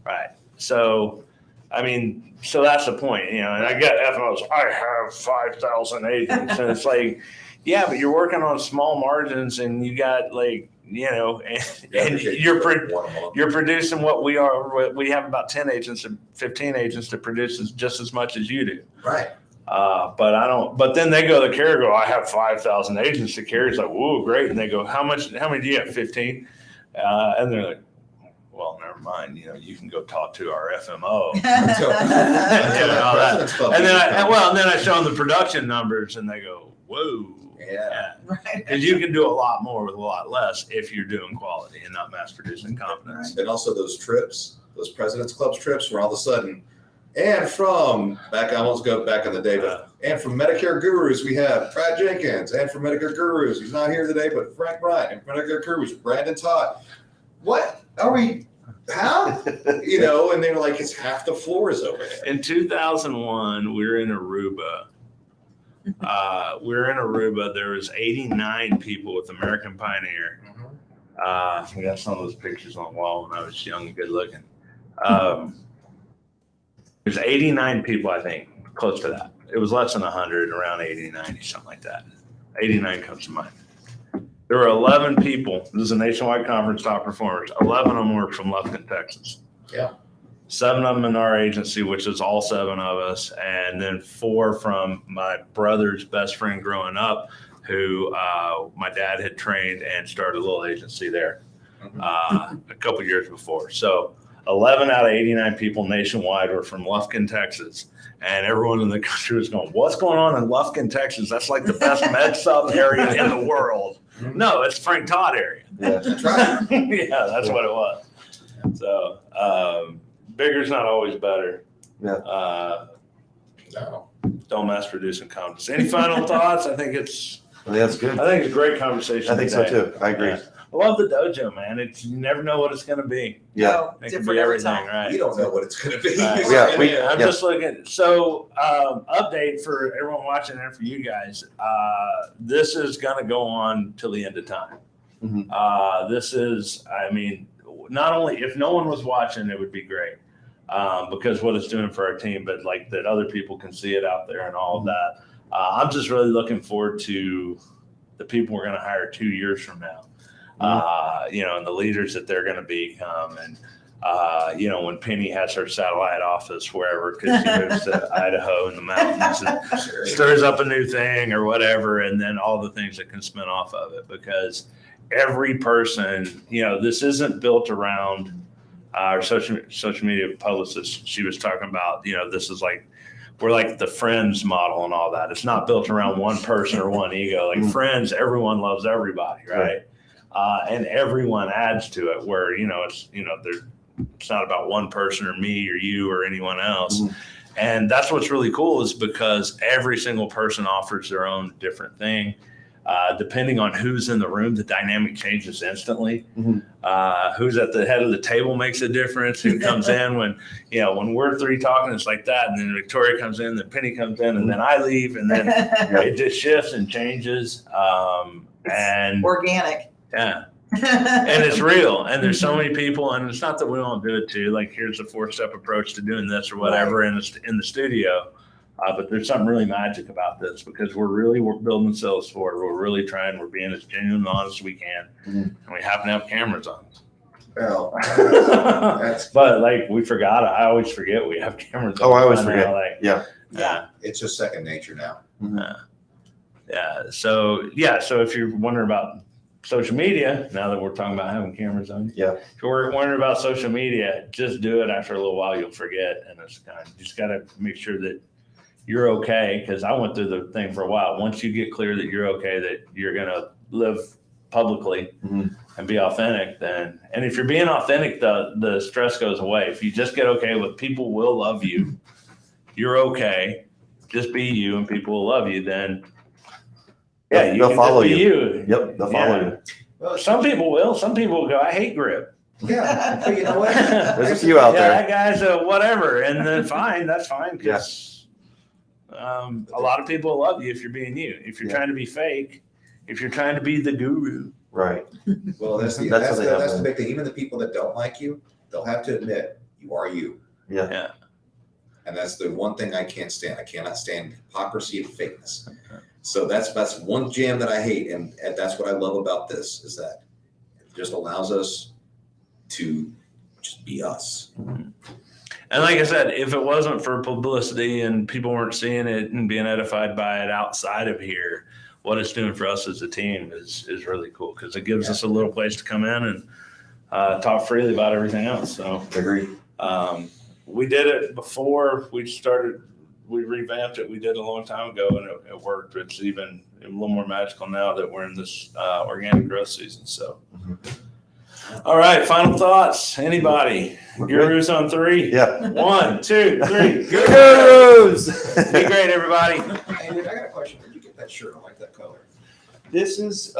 Right. So, I mean, so that's the point, And I get FMOs. I have 5,000 agents, and it's like, yeah, but you're working on small margins, and you got like, and you're producing what we are. We have about 10 agents and 15 agents that produce just as much as you do. Right. But I don't. But then they go to the carrier. Go, I have 5,000 agents. The carrier's like, whoa, great. And they go, how many do you have? 15. And they're like, well, never mind. You can go talk to our FMO. Until all that. President's Club And then meetings I show them the production numbers, and they go, whoa. Yeah. Right. Because you can do a lot more with a lot less if you're doing quality and not mass producing competence. And also those trips, those President's Clubs trips, where all of a sudden, and from I almost go back in the day, but and from Medicare Gurus we have Brad Jenkins, and from Medicare Gurus he's not here today, but Frank Bryant, and from Medicare Gurus Brandon Todd. What are we? How? And they were like, it's half the floor is over there. In 2001, we were in Aruba. There was 89 people with American Pioneer. I got some of those pictures on the wall when I was young and good looking. There's 89 people, I think, close to that. It was less than 100, around 80, 90, something like that. 89 comes to mind. There were 11 people. This is a nationwide conference, top performers. 11 of them were from Lufkin, Texas. Yeah. 7 of them in our agency, which is all 7 of us. And then 4 from my brother's best friend growing up, who my dad had trained and started a little agency there a couple years before. So 11 out of 89 people nationwide were from Lufkin, Texas. And everyone in the country was going, what's going on in Lufkin, Texas? That's like the best med sub area in the world. No, it's Frank Todd area. Yeah. That's right. Yeah, that's what it was. So bigger's not always better. Yeah. No. Don't mass produce incompetence. Any final thoughts? I think it's That's good. a great conversation. I think so today. too. I agree. Yeah. I love the dojo, man. You never know what it's going to be. Yeah. No, It can different be every everything, time. right? You don't know what it's going to be. Right. Yeah, I'm just looking. So, update for everyone watching and for you guys. This is going to go on till the end of time. Mhm. This is, I mean, not only if no one was watching, it would be great because what it's doing for our team, but like that other people can see it out there and all of that. I'm just really looking forward to the people we're going to hire 2 years from now. And the leaders that they're going to become. And, when Penny has her satellite office wherever, because she moves to Idaho in the mountains and stirs up a new thing or whatever, and then all the things that can spin off of it. Because every person, this isn't built around our social media publicist. She was talking about, this is like, we're like the Friends model and all that. It's not built around one person or one ego. Like Friends, everyone loves everybody, right? And everyone adds to it. Where it's not about one person or me or you or anyone else. And that's what's really cool is because every single person offers their own different thing. Depending on who's in the room, the dynamic changes instantly. Who's at the head of the table makes a difference. Who comes in when we're three talking, it's like that. And then Victoria comes in, then Penny comes in, and then I leave. And then it just shifts and changes. And organic. Yeah. And it's real. And there's so many people, and it's not that we don't do it too. Like here's the 4-step approach to doing this or whatever in the studio. But there's something really magic about this because we're building sales for it. We're really trying. We're being as genuine and honest as we can. And we happen to have cameras on. Well, but like we forgot. I always forget we have cameras on. Oh, I always forget. Yeah. It's just second nature now. So if you're wondering about social media, now that we're talking about having cameras on, if you're wondering about social media, just do it. After a little while, you'll forget, and it's you just got to make sure that you're okay. Because I went through the thing for a while. Once you get clear that you're okay, that you're gonna live publicly and be authentic, and if you're being authentic, the stress goes away. If you just get okay with people will love you, you're okay. Just be you, and people will love you. Then. Yeah, you they'll can follow just be you. Yep, they'll follow you. Well, Some people will. Some people will go, I hate Grip. yeah, but you know what? There's a few out there. That guy's whatever. And then fine, that's fine. Because a lot of people love you if you're being you. If you're trying to be fake, if you're trying to be the guru. Right. Well, that's the big thing. Even the people that don't like you, they'll have to admit you are you. Yeah. And that's the one thing I can't stand. I cannot stand hypocrisy and fakeness. So that's one jam that I hate, and that's what I love about this is that it just allows us to just be us. And like I said, if it wasn't for publicity and people weren't seeing it and being edified by it outside of here, what it's doing for us as a team is really cool because it gives us a little place to come in and talk freely about everything else. So Agree. We did it before we started. We revamped it. We did it a long time ago, and it worked. It's even a little more magical now that we're in this organic growth season. So, all right. Final thoughts. Anybody? Gurus on 3. Yeah. 1, 2, 3. Gurus. Be great, everybody. Hey, dude, I got a question. Where'd you get that shirt? I like that color. This is